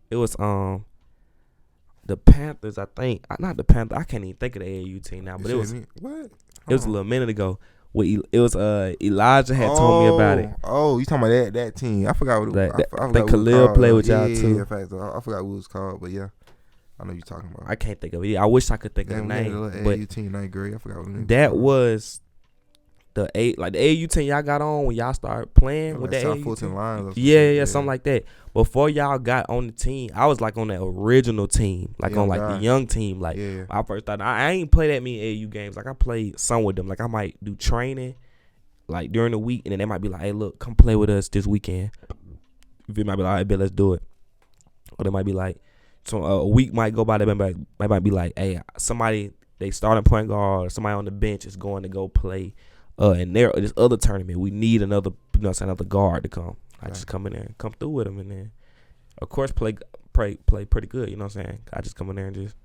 Speaker 2: It was the Panthers, I think. Not the Panthers. I can't even think of the AAU team now, but it was
Speaker 1: what?
Speaker 2: It was a little minute ago. It was Elijah had told me about it.
Speaker 1: Oh, you talking about that team? I forgot what it was.
Speaker 2: I think Khalil played with y'all too.
Speaker 1: Yeah, in fact, I forgot what it was called, but yeah, I know you're talking about.
Speaker 2: I can't think of it. I wish I could think of the name. But
Speaker 1: AAU team, ninth grade. I forgot what it was.
Speaker 2: That was the AAU team y'all got on when y'all started playing with that
Speaker 1: South
Speaker 2: AAU
Speaker 1: Fulton
Speaker 2: team.
Speaker 1: Lions.
Speaker 2: Yeah, something like that. Before y'all got on the team, I was like on that original team, like on like the young team. Like I first thought I ain't play that many AAU games. Like I played some with them. Like I might do training, like during the week, and then they might be like, "Hey, look, come play with us this weekend." It might be like, "All right, bet, let's do it." Or they might be like, so a week might go by. They might be like, "Hey, somebody they starting point guard, or somebody on the bench is going to go play." And this other tournament, we need another guard to come. I just come in there and come through with them, and then, of course, play pretty good. You know what I'm saying? I just come in there and just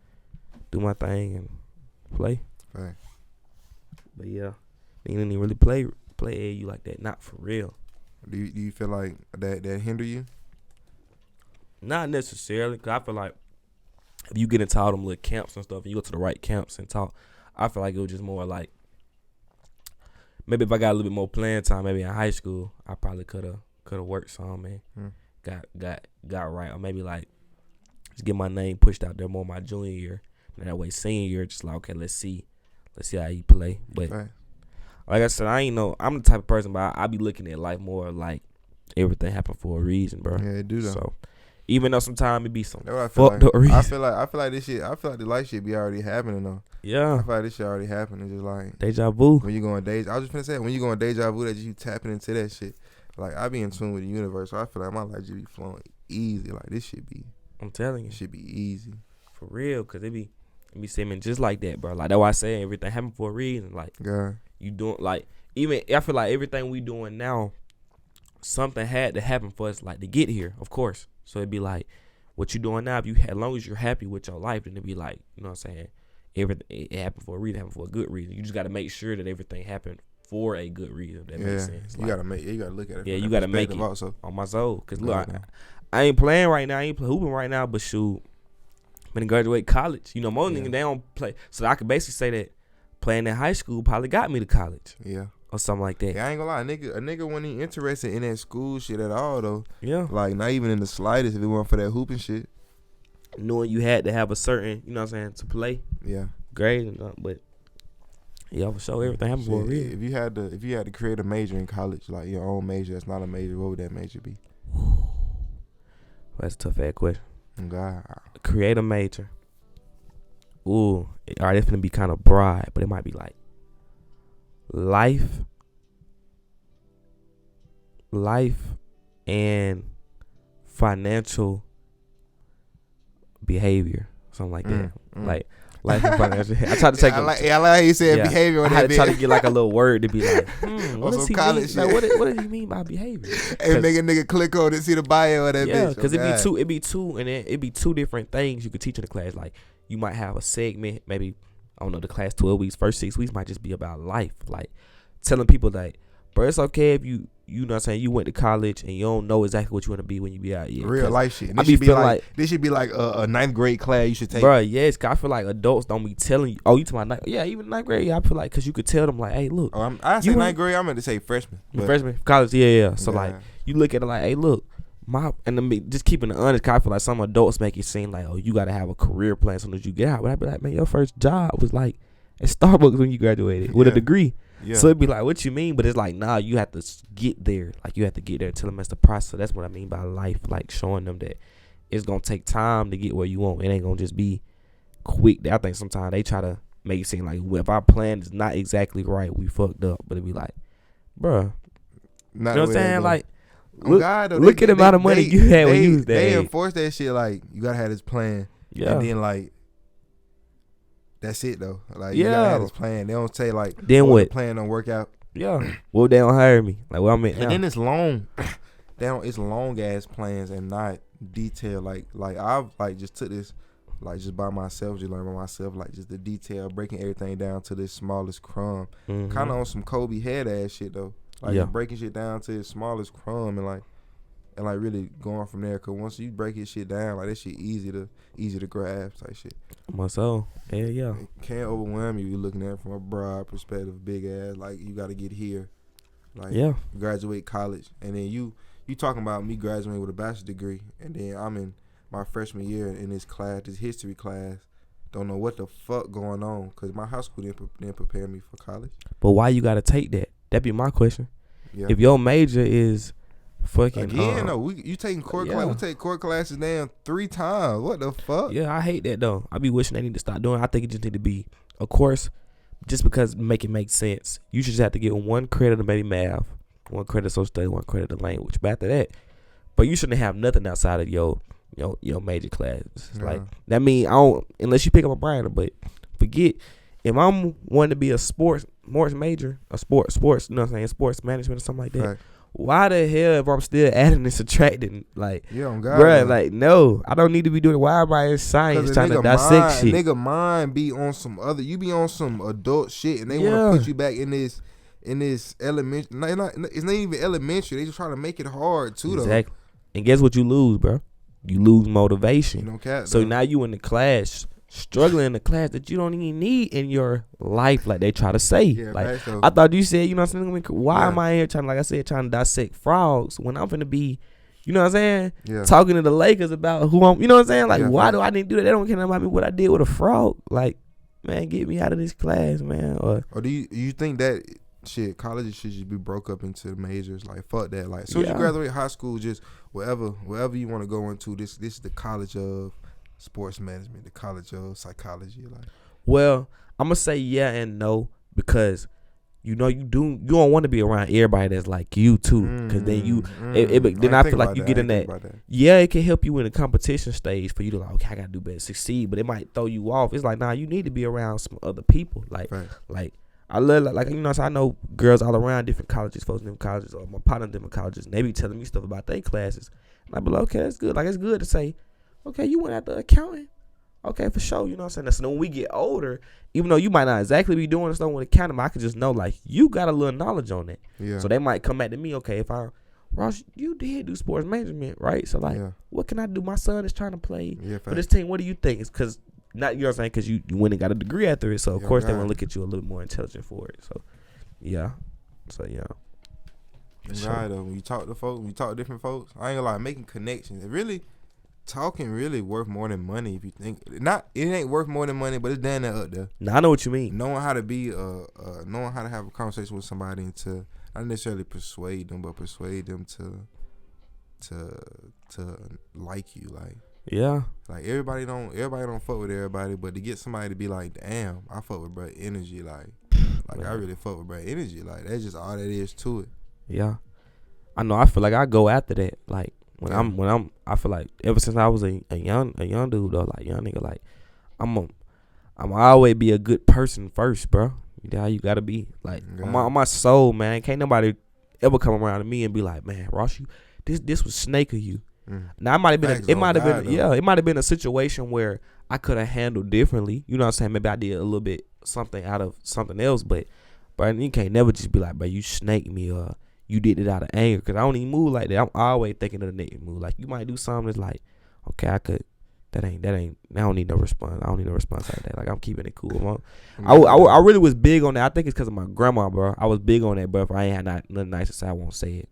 Speaker 2: do my thing and play.
Speaker 1: Right.
Speaker 2: But yeah, they didn't even really play AAU like that. Not for real.
Speaker 1: Do you feel like that hinder you?
Speaker 2: Not necessarily, cause I feel like if you get into all them little camps and stuff, and you go to the right camps and talk, I feel like it was just more like. Maybe if I got a little bit more playing time, maybe in high school, I probably could have worked some and got right, or maybe like just get my name pushed out there more my junior year, and that way senior year just like okay, let's see how you play. But like I said, I'm the type of person, but I be looking at life more like everything happened for a reason, bro.
Speaker 1: Yeah, it do though.
Speaker 2: So even though sometimes it be some
Speaker 1: fucked
Speaker 2: up reason.
Speaker 1: I feel like this shit. I feel like the life shit be already happening though.
Speaker 2: Yeah.
Speaker 1: I feel like this shit already happening. Just like
Speaker 2: deja vu.
Speaker 1: When you going I was just finna say when you going deja vu that you tapping into that shit. Like I be in tune with the universe, so I feel like my life just be flowing easy. Like this shit be.
Speaker 2: I'm telling you,
Speaker 1: it should be easy
Speaker 2: for real. Cause it be seeming just like that, bro. Like that's why I say everything happened for a reason. Like you doing like even I feel like everything we doing now, something had to happen for us like to get here. Of course, so it'd be like. What you doing now, as long as you're happy with your life, then it'd be like, you know what I'm saying, everything it happened for a reason, happened for a good reason. You just got to make sure that everything happened for a good reason. That makes sense.
Speaker 1: You gotta look at it.
Speaker 2: Yeah, you gotta make it also on my soul. Cause look, I ain't playing right now. I ain't hooping right now. But shoot, when I graduate college, most niggas they don't play. So I could basically say that playing in high school probably got me to college.
Speaker 1: Yeah.
Speaker 2: Or something like that.
Speaker 1: Yeah, I ain't gonna lie, a nigga wasn't even interested in that school shit at all though.
Speaker 2: Yeah.
Speaker 1: Like not even in the slightest if it weren't for that hooping shit.
Speaker 2: Knowing you had to have a certain, you know what I'm saying, to play.
Speaker 1: Yeah.
Speaker 2: Grade, but yeah, for sure everything happened for a reason.
Speaker 1: If you had to create a major in college, like your own major that's not a major, what would that major be?
Speaker 2: That's a tough ass question.
Speaker 1: God.
Speaker 2: Create a major. Ooh. Alright, it's gonna be kind of broad, but it might be like life and financial behavior, something like that. Like life and financial. I tried to take.
Speaker 1: I like how you said behavior.
Speaker 2: I had to try to get like a little word to be like, what does he mean?
Speaker 1: College
Speaker 2: like, what does he mean by behavior?
Speaker 1: And nigga click on it, see the bio of that bitch.
Speaker 2: Yeah, because it'd be two, and then it'd be two different things you could teach in the class. Like you might have a segment, maybe I don't know, the class 12 weeks, first 6 weeks might just be about life, like telling people like, bro, it's okay if you know what I'm saying, you went to college and you don't know exactly what you want to be when you be out here.
Speaker 1: Real life shit. This should be like a 9th grade class you should take.
Speaker 2: Bro, yes, cause I feel like adults don't be telling you. Oh, you to my even 9th grade. I feel like because you could tell them like, hey, look.
Speaker 1: I say 9th grade. I meant to say freshman.
Speaker 2: Freshman, college, yeah. So like, you look at it like, hey, look, just keeping it honest. Cause I feel like some adults make it seem like, oh, you gotta have a career plan as soon as you get out. But I be like, man, your first job was like at Starbucks when you graduated with a degree. Yeah. So it'd be like, what you mean? But it's like, nah, you have to get there. Like, you have to get there and tell them that's the process. That's what I mean by life. Like, showing them that it's going to take time to get where you want. It ain't going to just be quick. I think sometimes they try to make it seem like, well, if our plan is not exactly right, we fucked up. But it'd be like, bruh. You know what I'm saying? Like, look at the amount of money you had when you was there.
Speaker 1: They enforce that shit like, you got to have this plan. Yeah. And then, like, that's it though. Like you gotta have this plan. They don't say like,
Speaker 2: then what?
Speaker 1: The plan don't work out.
Speaker 2: Yeah. Well, they don't hire me. Like what I mean.
Speaker 1: And then it's long. It's long ass plans and not detailed. Like I've like just took this like just by myself, just learn by myself. Like just the detail, breaking everything down to the smallest crumb. Kind of on some Kobe head ass shit though. Like just breaking shit down to the smallest crumb and like really going from there. Cause once you break your shit down, like that shit easy to grasp type shit.
Speaker 2: Myself, yeah.
Speaker 1: It can't overwhelm you. You're looking at it from a broad perspective, big ass. Like you got to get here, like graduate college, and then you talking about me graduating with a bachelor's degree, and then I'm in my freshman year in this class, this history class. Don't know what the fuck going on because my high school didn't prepare me for college.
Speaker 2: But why you got to take that? That'd be my question. Yeah. If your major is fucking
Speaker 1: you taking core class. We take core classes damn 3 times. What the fuck?
Speaker 2: Yeah, I hate that though. I be wishing they need to stop doing it. I think it just need to be a course just because make it make sense. You should just have to get 1 credit of maybe math, 1 credit of social studies, 1 credit of language. But after that, but you shouldn't have nothing outside of your major classes. Yeah. Like that mean I don't unless you pick up a brainer, but forget if I'm wanting to be a sports major, a sports, you know what I'm saying, sports management or something like that. Right. Why the hell if I'm still adding and subtracting? Like, bruh, like, no, I don't need to be doing it. Why am I in science trying to dissect shit?
Speaker 1: Nigga mind be on some other, you be on some adult shit and they want to put you back in this elementary. It's not even elementary. They just trying to make it hard too, though.
Speaker 2: Exactly. And guess what you lose, bro? You lose motivation.
Speaker 1: You don't care,
Speaker 2: so now you in the class, struggling in the class that you don't even need in your life, like they try to say. Yeah, like so. I thought you said, you know what I'm saying? Why am I here trying, like I said, trying to dissect frogs when I'm finna be, you know what I'm saying? Yeah. Talking to the Lakers about who I'm, you know what I'm saying? Like, why do I need to do that? They don't care about me what I did with a frog. Like, man, get me out of this class, man. Or
Speaker 1: do you think that shit, colleges should just be broke up into majors? Like, fuck that. Like, as soon as you graduate high school, just wherever you want to go into, this is the college of sports management, the college of psychology. Like,
Speaker 2: well, I'm gonna say yeah and no because you don't want to be around everybody that's like you too, because then I feel like you get in that. Yeah, it can help you in the competition stage for you to like, okay, I gotta do better, succeed, but it might throw you off. It's like, nah, you need to be around some other people. Like, like I love like you know, so I know girls all around different colleges, folks in different colleges, or my partner in different colleges, and they be telling me stuff about their classes, and I be like, okay, that's good. Like, it's good to say, okay, you went after accounting. Okay, for sure. You know what I'm saying? So when we get older, even though you might not exactly be doing stuff with accounting, I could just know, like, you got a little knowledge on that. Yeah. So they might come back to me, okay, Ross, you did do sports management, right? So, like, what can I do? My son is trying to play for this team. What do you think? It's because, not, you know what I'm saying, because you went and got a degree after it. So, of course, they want to look at you a little more intelligent for it. So, yeah.
Speaker 1: Right, though. When you talk to folks, when you talk to different folks, I ain't gonna lie, making connections. It really... Talking really worth more than money if you think not. It ain't worth more than money, but it's down there up there.
Speaker 2: Now I know what you mean.
Speaker 1: Knowing how to be knowing how to have a conversation with somebody and to not necessarily persuade them, but persuade them to like you. Like everybody don't fuck with everybody, but to get somebody to be like, damn, I fuck with bro energy, like Like, I really fuck with bro energy. Like, that's just all that is to it.
Speaker 2: Yeah. I know. I feel like I go after that. Like, I feel like ever since I was a young dude, though, like, young nigga, like, I'm always be a good person first, bro. You know how you gotta be. Like, on my soul, man. Can't nobody ever come around to me and be like, man, Ross, this was snake of you. Now, it might have been a situation where I could have handled differently. You know what I'm saying? Maybe I did a little bit something out of something else, but you can't never just be like, bro, you snaked me or you did it out of anger, because I don't even move like that. I'm always thinking of the next move. Like, you might do something that's like, okay, I could. That ain't. I don't need no response. I don't need no response like that. Like, I'm keeping it cool. I really was big on that. I think it's because of my grandma, bro. I was big on that, bro. If I ain't had nothing nice to say, I won't say it.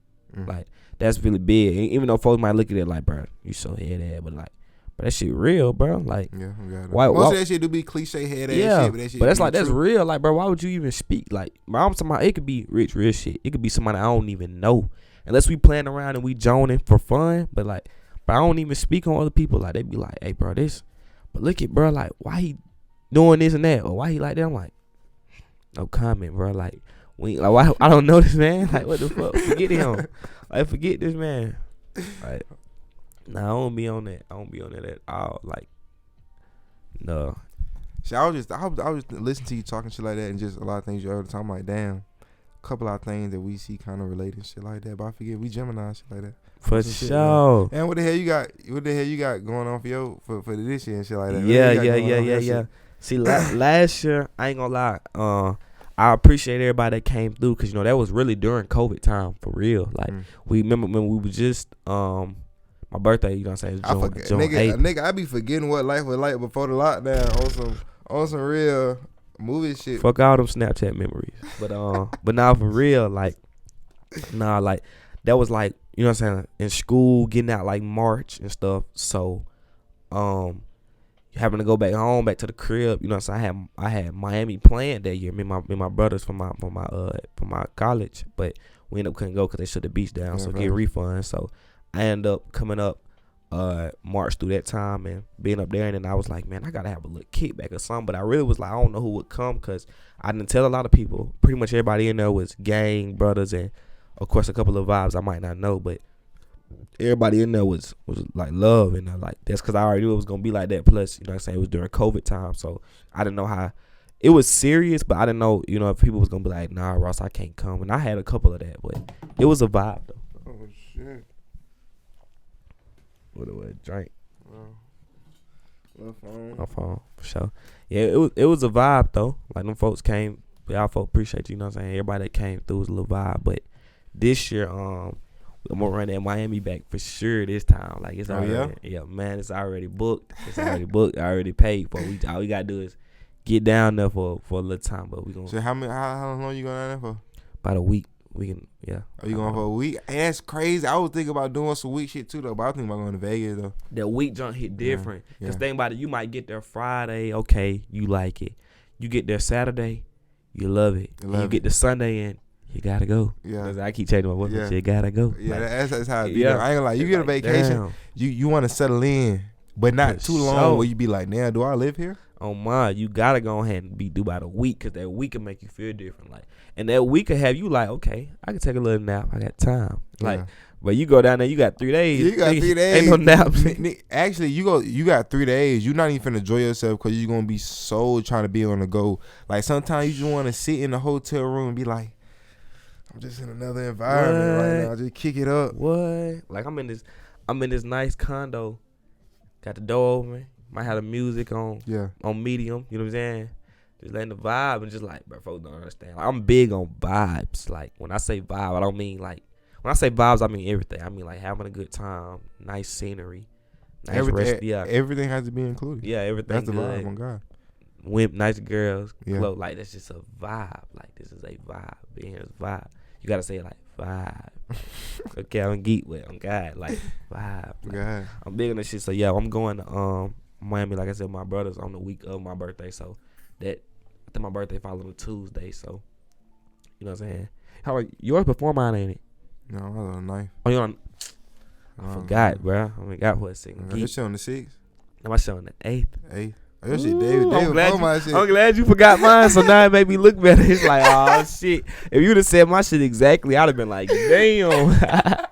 Speaker 2: Like, that's really big. Even though folks might look at it like, bro, you so head, but like, but that shit real, bro. Like,
Speaker 1: most of that shit do be cliche head ass shit, but that shit.
Speaker 2: But that's like, that's real. Like, bro, why would you even speak? Like, bro, I'm talking about, it could be rich, real shit. It could be somebody I don't even know, unless we playing around and we joning for fun. But like, but I don't even speak on other people. Like, they be like, hey, bro, this. But look at, bro, like, why he doing this and that, or why he like that? I'm like, no comment, bro. Like, why I don't know this man. Like, what the fuck? Forget him. Like, forget this man. Like, nah, I don't be on that. I don't be on that at all. Like, no.
Speaker 1: See, I was listening to you talking shit like that, and just a lot of things you heard. I'm like, damn, a couple of things that we see kind of related, shit like that. But I forget we Gemini shit like that.
Speaker 2: For sure.
Speaker 1: And what the hell you got going on for this year and shit like that?
Speaker 2: Yeah. See, last year, I ain't gonna lie. I appreciate everybody that came through, because, you know, that was really during COVID time, for real. Like, we remember when we was just my birthday, you know what I'm saying? June 8th.
Speaker 1: Nigga, I be forgetting what life was like before the lockdown on some real movie shit.
Speaker 2: Fuck all them Snapchat memories. But now for real, like, like, that was like, you know what I'm saying, in school, getting out like March and stuff. So, having to go back to the crib, you know what I'm saying. I had Miami playing that year. Me and my brothers from my college, but we ended up couldn't go because they shut the beach down. So get refunds. So I ended up coming up March through that time and being up there, and then I was like, man, I gotta have a little kickback or something. But I really was like, I don't know who would come, because I didn't tell a lot of people. Pretty much everybody in there was gang brothers, and of course a couple of vibes I might not know, but everybody in there was like love, and like, that's because I already knew it was gonna be like that. Plus, you know what I'm saying, it was during COVID time, so I didn't know how it was serious, but I didn't know, you know, if people was gonna be like, nah, Ross, I can't come. And I had a couple of that, but it was a vibe though.
Speaker 1: Oh shit.
Speaker 2: What a drink.
Speaker 1: My
Speaker 2: phone, for sure. Yeah, it was a vibe though. Like, them folks came. Y'all folks appreciate you, you know what I'm saying. Everybody that came through was a little vibe. But this year, I'm gonna run that Miami back for sure this time. Like, it's already, yeah, man, it's already booked. I already paid for it. All we gotta do is get down there for a little time. But we gonna.
Speaker 1: So how long you going down there for?
Speaker 2: About a week. We can, yeah.
Speaker 1: Are you going for a week? Hey, that's crazy. I was thinking about doing some week shit too though, but I was thinking about going to Vegas though.
Speaker 2: That week junk hit different. Cause think about it, you might get there Friday, okay, you like it. You get there Saturday, you love it. You get to Sunday and you gotta go. Yeah. Cause I keep changing my voice. Yeah. You gotta go.
Speaker 1: Yeah, like, that's how it be. Yeah. I ain't like, you get a vacation, damn. you want to settle in, but not too long where you be like, now do I live here?
Speaker 2: Oh my, you gotta go ahead and be due by the week, cause that week can make you feel different. Like, and that week can have you like, okay, I can take a little nap. I got time. Like, but you go down there, you got 3 days.
Speaker 1: You got 3 days.
Speaker 2: Ain't no naps.
Speaker 1: Actually, you got 3 days. You're not even finna enjoy yourself, because you're gonna be so trying to be on the go. Like, sometimes you just want to sit in the hotel room and be like, I'm just in another environment right now. Just kick it up.
Speaker 2: What? Like, I'm in this nice condo. Got the door open. Might have the music on medium. You know what I'm saying? Just letting the vibe, and just like, bro, folks don't understand. Like, I'm big on vibes. Like, when I say vibe, I don't mean like, when I say vibes, I mean everything. I mean like having a good time, nice scenery, nice
Speaker 1: everything has to be included.
Speaker 2: Yeah, everything.
Speaker 1: That's the
Speaker 2: good.
Speaker 1: vibe. On God.
Speaker 2: Nice girls, clothes. Like, that's just a vibe. Like, this is a vibe. Being here is vibe. You gotta say it like vibe. Okay, I'm geek with. I'm God. Like, vibe. Like, I'm big on this shit. So yeah, I'm going to Miami. Like I said, my brother's on the week of my birthday. So that, I think my birthday falls on a Tuesday. So, you know what I'm saying. How are yours before mine, ain't it?
Speaker 1: No, I was on the 9th.
Speaker 2: Oh, you're on. I forgot, bro. I forgot what second.
Speaker 1: Your shit on the 6th.
Speaker 2: My shit on the 8th.
Speaker 1: Your shit, David before my shit.
Speaker 2: I'm glad you forgot mine, so now it made me look better. It's like, oh shit. If you would have said my shit exactly, I'd have been like, damn.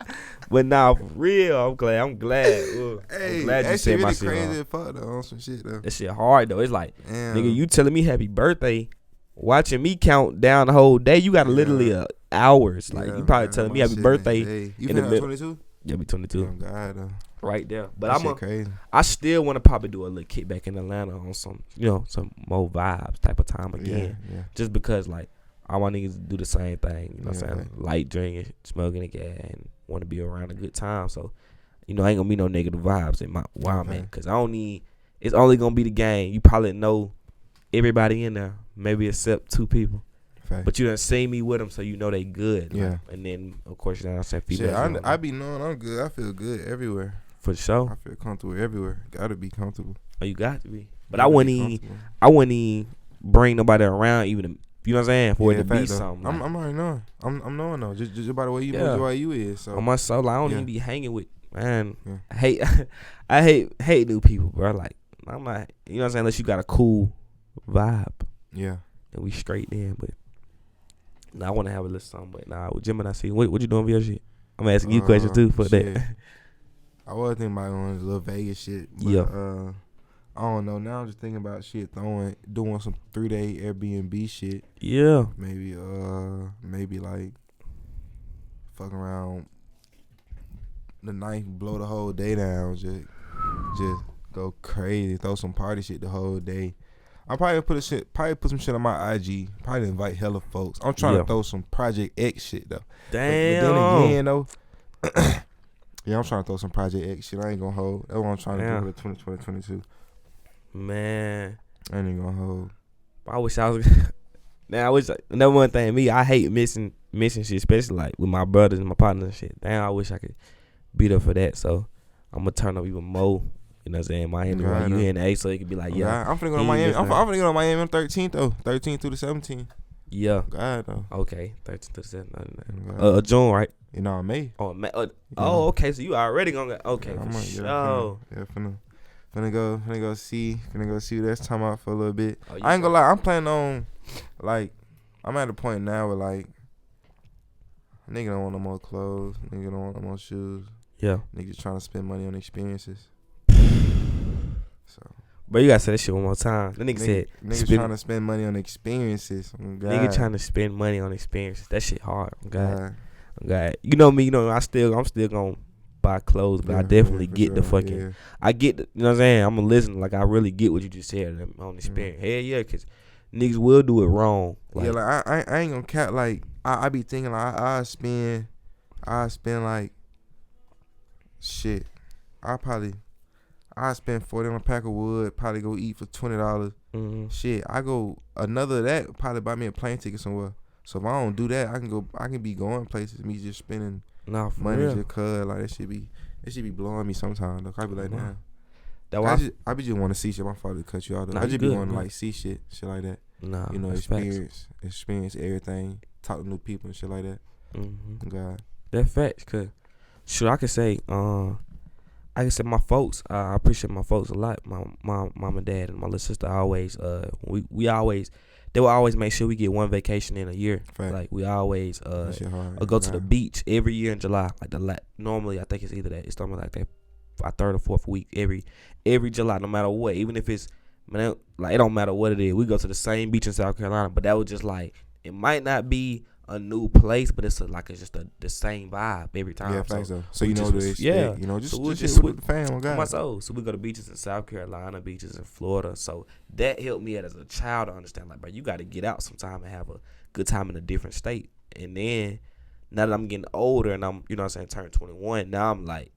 Speaker 2: But nah, for real, I'm glad. I'm glad you said my shit.
Speaker 1: Crazy as fuck though on some shit though.
Speaker 2: That shit hard though. It's like, nigga, you telling me happy birthday, watching me count down the whole day. You got literally hours. Like you probably telling me happy birthday.
Speaker 1: You finna 22?
Speaker 2: Yeah, be 22.
Speaker 1: Oh God, though.
Speaker 2: Right there. But
Speaker 1: crazy.
Speaker 2: I still want to probably do a little kickback in Atlanta on some, some more vibes type of time again.
Speaker 1: Yeah.
Speaker 2: Just because like I want niggas to do the same thing. You know what I'm saying?
Speaker 1: Right.
Speaker 2: Light drinking, smoking a gas, and want to be around a good time. So, I ain't gonna be no negative vibes in where I'm at. Cause it's only gonna be the gang. You probably know everybody in there, maybe except 2 people.
Speaker 1: Fact.
Speaker 2: But you done seen me with them, so you know they good.
Speaker 1: Yeah.
Speaker 2: Like, and then of course you know what I'm saying.
Speaker 1: Shit, I be knowing I'm good. I feel good everywhere.
Speaker 2: For sure.
Speaker 1: I feel comfortable everywhere. Gotta be comfortable.
Speaker 2: Oh, you got to be. But I wouldn't even bring nobody around, even you know what I'm saying, for it to be something.
Speaker 1: I'm already knowing. I'm knowing though. Just by the way you move, the way you is. So
Speaker 2: on my soul, like, I don't even be hanging with man. Yeah. I hate new people, bro. Like I'm not, you know what I'm saying, unless you got a cool vibe.
Speaker 1: Yeah.
Speaker 2: And we straight in, but I want to have a little something. But nah, with Jim and I see what you doing for your shit. I'm asking you questions too for that.
Speaker 1: I was thinking about going to little Vegas shit. But, I don't know. Now I'm just thinking about shit, doing some 3-day Airbnb shit.
Speaker 2: Yeah.
Speaker 1: Maybe like fuck around the night, blow the whole day down. Just go crazy, throw some party shit the whole day. I'm probably put some shit on my IG. Probably invite hella folks. I'm trying to throw some Project X shit though.
Speaker 2: Damn.
Speaker 1: But then again though. Yeah, I'm trying to throw some Project X shit. I ain't gonna hold. That's what I'm trying to do with 2022.
Speaker 2: Man,
Speaker 1: I ain't gonna hold.
Speaker 2: I wish I was. Now I wish another one thing. Me, I hate missing shit, especially like with my brothers and my partners and shit. Damn, I wish I could be there for that. So I'm gonna turn up even more. You know what I'm saying? Miami, right? You here in the A, so it could be like,
Speaker 1: I'm finna go to Miami. I'm finna go to Miami on 13th though. 13th through the 17th.
Speaker 2: Yeah.
Speaker 1: God though.
Speaker 2: Okay, 13th to the 17th. June, right?
Speaker 1: You know, May.
Speaker 2: Oh, May. Okay. So you already gonna go? Okay, for sure.
Speaker 1: Yeah, finna go see what that's time out for a little bit. I ain't gonna lie. I'm planning on, like, I'm at a point now where like, nigga don't want no more clothes. Nigga don't want no more shoes.
Speaker 2: Yeah.
Speaker 1: Niggas trying to spend money on experiences. So.
Speaker 2: But you gotta say that shit one more time. The nigga said
Speaker 1: niggas trying to spend money on experiences.
Speaker 2: Nigga trying to spend money on experiences. That shit hard. God. You know me. You know I'm still gonna buy clothes, but I definitely get the fucking. Yeah. I get the, you know what I'm saying. I'm gonna listen. Like I really get what you just said on the experience. Hell yeah, cause niggas will do it wrong. Like,
Speaker 1: yeah, like I ain't gonna cap. Like I be thinking like I spend like shit. I spend $40 on a pack of wood. Probably go eat for $20.
Speaker 2: Mm-hmm.
Speaker 1: Shit, I go another of that. Probably buy me a plane ticket somewhere. So if I don't do that, I can be going places. Me just spending money
Speaker 2: real.
Speaker 1: just cause like that should be blowing me sometimes. Though I be like, damn. I be just want to see shit. My father cut you out. I just be wanting to like see shit like that.
Speaker 2: Nah,
Speaker 1: you know, experience everything. Talk to new people and shit like that.
Speaker 2: Mm-hmm.
Speaker 1: God,
Speaker 2: that facts. Cause sure, I could say my folks. I appreciate my folks a lot. My mom and dad and my little sister always. They will always make sure we get one vacation in a year. Fact. Like we always go to the beach every year in July. Like normally I think it's either that it's something like that. Our 3rd or 4th week every July, no matter what. Even if it's like it don't matter what it is. We go to the same beach in South Carolina, but that was just like it might not be a new place, but it's just the same vibe every time.
Speaker 1: Yeah, so you know this. Yeah, you know, just with the fam.
Speaker 2: My soul. So we go to beaches in South Carolina, beaches in Florida. So that helped me as a child to understand, like, bro, you got to get out sometime and have a good time in a different state. And then now that I'm getting older and I'm, you know what I'm saying, turned 21, now I'm like,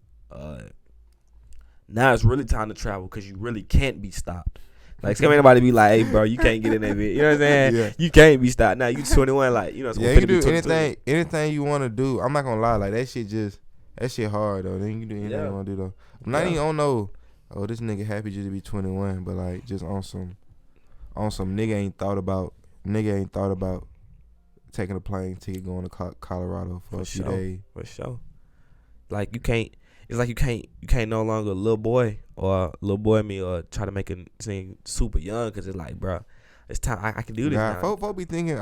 Speaker 2: now it's really time to travel because you really can't be stopped. Like, some anybody be like, hey, bro, you can't get in that bit. You know what I'm saying? Yeah. You can't be stopped. Now, you 21, like, you know, so
Speaker 1: yeah, you can do anything you want to do. I'm not going to lie. Like, that shit hard, though. Then you can do anything you want to do, though. I'm not even on no, this nigga happy just to be 21, but, like, just on some nigga ain't thought about taking a plane ticket going to Colorado for a few days.
Speaker 2: For sure. Like, you can't. it's like you can't no longer little boy me or try to make it seem super young because it's like, bro, it's time I can do this now.
Speaker 1: Folk be thinking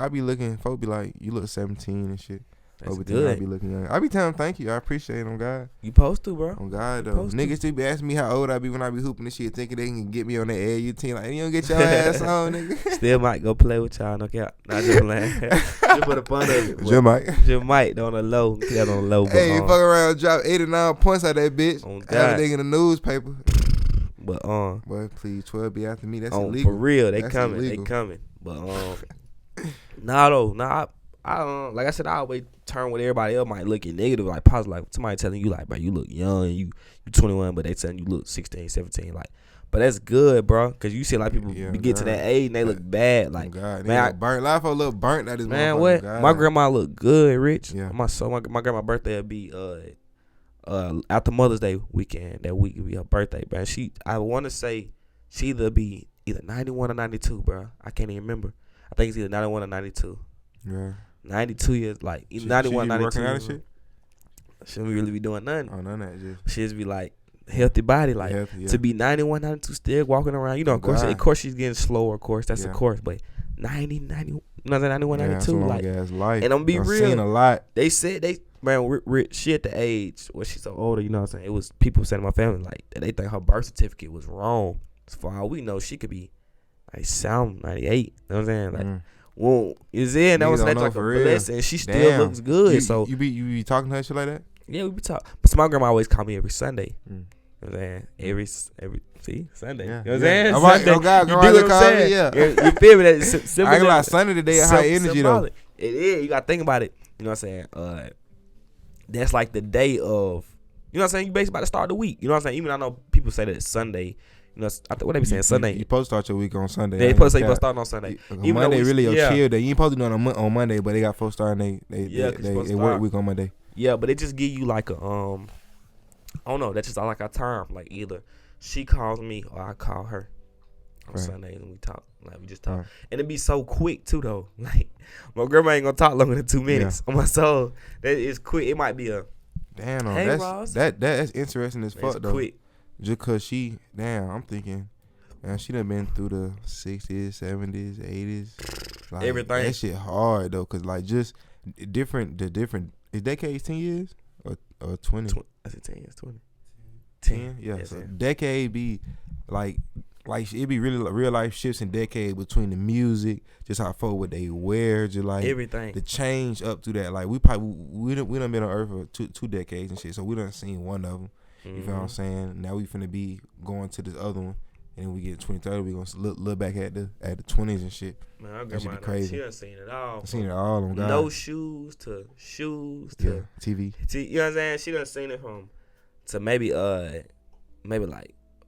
Speaker 1: folk be like, you look 17 and shit.
Speaker 2: That's
Speaker 1: good. I
Speaker 2: be
Speaker 1: looking young. I be telling them thank you. I appreciate them, God.
Speaker 2: You supposed to, bro.
Speaker 1: On God, though. Niggas still be asking me how old I be when I be hooping this shit, thinking they can get me on the AAU team. Like, you don't get your ass on, nigga.
Speaker 2: Still might go play with y'all. No cap. Not just playing. Just for the fun of it.
Speaker 1: Just
Speaker 2: might on the low. Get on the low.
Speaker 1: Hey, fuck around, drop 8 or 9 points out that bitch.
Speaker 2: On God.
Speaker 1: Have a nigga in the newspaper.
Speaker 2: But
Speaker 1: boy, please, 12 be after me. That's illegal.
Speaker 2: For real, they
Speaker 1: That's
Speaker 2: coming.
Speaker 1: illegal.
Speaker 2: They coming. But I like I said, I always turn what everybody else might look at negative, like positive. Like somebody telling you, like, bro, you look young, you 21, but they telling you look 16, 17, like. But that's good, bro, because you see a lot of people get to that age and they look bad. Like,
Speaker 1: God,
Speaker 2: man,
Speaker 1: burnt. Life a little burnt. That is
Speaker 2: man. What? God. My grandma look good, Rich.
Speaker 1: Yeah.
Speaker 2: My grandma's birthday will be after Mother's Day weekend. That week will be her birthday, man. I want to say she either 91 or 92, bro. I can't even remember. I think it's either 91 or 92.
Speaker 1: Yeah.
Speaker 2: 92 years, like either 91, 92.
Speaker 1: Working out and shit?
Speaker 2: She don't really be doing nothing.
Speaker 1: Oh, none of that just.
Speaker 2: She just be like healthy body, like
Speaker 1: healthy,
Speaker 2: to be 91, 92, still walking around. You know, of course she's getting slower. Of course, that's of course, but 90, 91, 92, like.
Speaker 1: Life.
Speaker 2: And I'm be real.
Speaker 1: Seen a lot.
Speaker 2: They said she at the age where she's so older. You know what I'm saying? It was people saying to my family like they think her birth certificate was wrong. As far as we know, she could be like sound 98. You know what I'm saying? Like. Well, is it? And that was like a blessing. She still looks good.
Speaker 1: You be talking to her shit like that?
Speaker 2: Yeah, we be talking. But my grandma always call me every Sunday. You know what I'm saying? Every Sunday.
Speaker 1: Yeah.
Speaker 2: You know what I'm saying?
Speaker 1: I'm like, oh God,
Speaker 2: you do what I'm saying? You feel me? That
Speaker 1: I ain't like Sunday today. High energy though.
Speaker 2: It is. You gotta think about it. You know what I'm saying? That's like the day of. You know what I'm saying? You basically about to start the week. You know what I'm saying? Even I know people say that it's Sunday. You know, what they be saying Sunday.
Speaker 1: You supposed to start your week on Sunday.
Speaker 2: They supposed to say you start on Sunday.
Speaker 1: Even Monday really a chill day. You ain't supposed to do it on Monday, but they got folks starting they work week on Monday.
Speaker 2: Yeah, but it just give you like a I don't know. That's just like a term. Like either she calls me or I call her on Sundays and we talk. Like we just talk, and it be so quick too though. Like my grandma ain't gonna talk longer than 2 minutes on my soul. That is quick. It might be a
Speaker 1: damn.
Speaker 2: Hey,
Speaker 1: that's
Speaker 2: Ross.
Speaker 1: That's interesting as fuck though.
Speaker 2: Quick.
Speaker 1: Just cause I'm thinking, man, she done been through the 60s, 70s, 80s. Like,
Speaker 2: everything.
Speaker 1: That shit hard though, cause like just different. Is decades 10 years or 20?
Speaker 2: I said 10 years, 20.
Speaker 1: 10? Yeah. Yes, so decade be like it be really like real life shifts in decade between the music, just how folk what they wear, just like
Speaker 2: everything. The
Speaker 1: change up to that. Like we done been on Earth for two decades and shit, so we done seen one of them. You feel what I'm saying? Now we finna be going to this other one, and then we get 2030. We gonna look back at the 20s and shit.
Speaker 2: Man, I got my crazy. She done seen it all.
Speaker 1: Seen it all on God.
Speaker 2: No shoes to
Speaker 1: TV.
Speaker 2: You know what I'm saying? She done seen it from to maybe like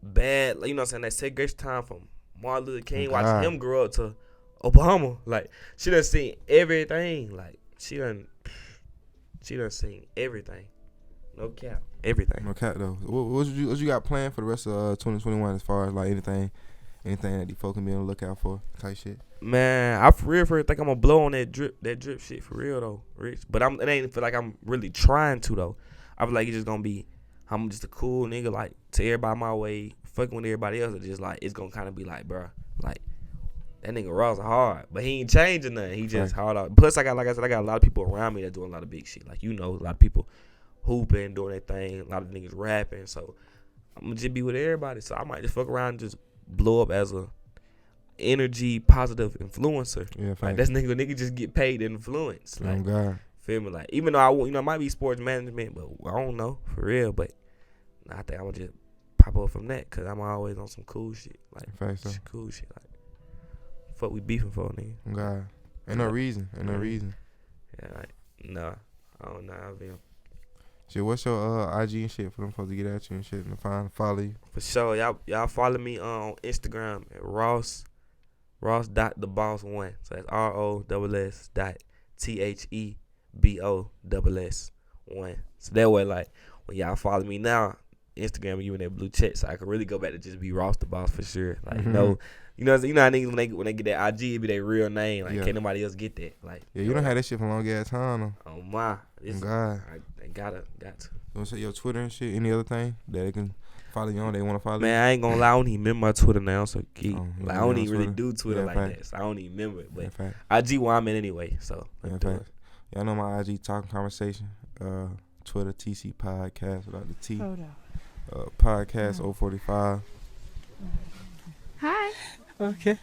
Speaker 2: bad. Like, you know what I'm saying? That segregation time from Martin Luther King, watching him grow up to Obama. Like she done seen everything. Like she done seen everything. No cap. Everything.
Speaker 1: No cap though. What you got planned for the rest of 2021 as far as like anything that these folk can be on the lookout for type shit?
Speaker 2: Man, I for real think I'm gonna blow on that drip shit for real though, Rich. But it ain't feel like I'm really trying to though. I feel like it's just gonna be I'm just a cool nigga like to everybody my way, fucking with everybody else. It's just like it's gonna kind of be like, bro, like that nigga Ross hard, but he ain't changing nothing. He just hard out. Plus, I got a lot of people around me that doing a lot of big shit. Like, you know, a lot of people hooping, doing their thing. A lot of niggas rapping. So I'm gonna just be with everybody. So I might just fuck around and just blow up as a energy positive influencer. Yeah, like that's nigga just get paid to influence. Like,
Speaker 1: oh God.
Speaker 2: Feel me? Like, even though it might be sports management, but I don't know for real. But I think I'm gonna just pop up from that because I'm always on some cool shit. Like cool shit. Like, fuck we beefing for, nigga.
Speaker 1: Oh God. Ain't no reason.
Speaker 2: Yeah, like, nah. I don't know. I've been.
Speaker 1: Shit, what's your IG and shit for them folks to get at you and shit and follow you?
Speaker 2: For sure. Y'all follow me on Instagram at Ross.theboss1. So that's ROSS.THEBOSS1. So that way, like, when y'all follow me now, Instagram and giving that blue check, so I could really go back to just be Ross the Boss for sure. Like no. You know how niggas when they get that IG, it be their real name. Like, can't nobody else get that. Like,
Speaker 1: you don't have that shit for a long ass time.
Speaker 2: Oh my,
Speaker 1: God,
Speaker 2: I got to.
Speaker 1: You want to say your Twitter and shit? Any other thing that they can follow you on? They want to follow you?
Speaker 2: Man, I ain't gonna lie. I don't even remember my Twitter now. So I don't even really do Twitter like that. So I don't even remember it. But IG where I'm in anyway. So
Speaker 1: y'all know my IG Talkin'Conversation. Twitter TC Podcast without the T. Podcast 045.
Speaker 3: Hi.
Speaker 4: Okay.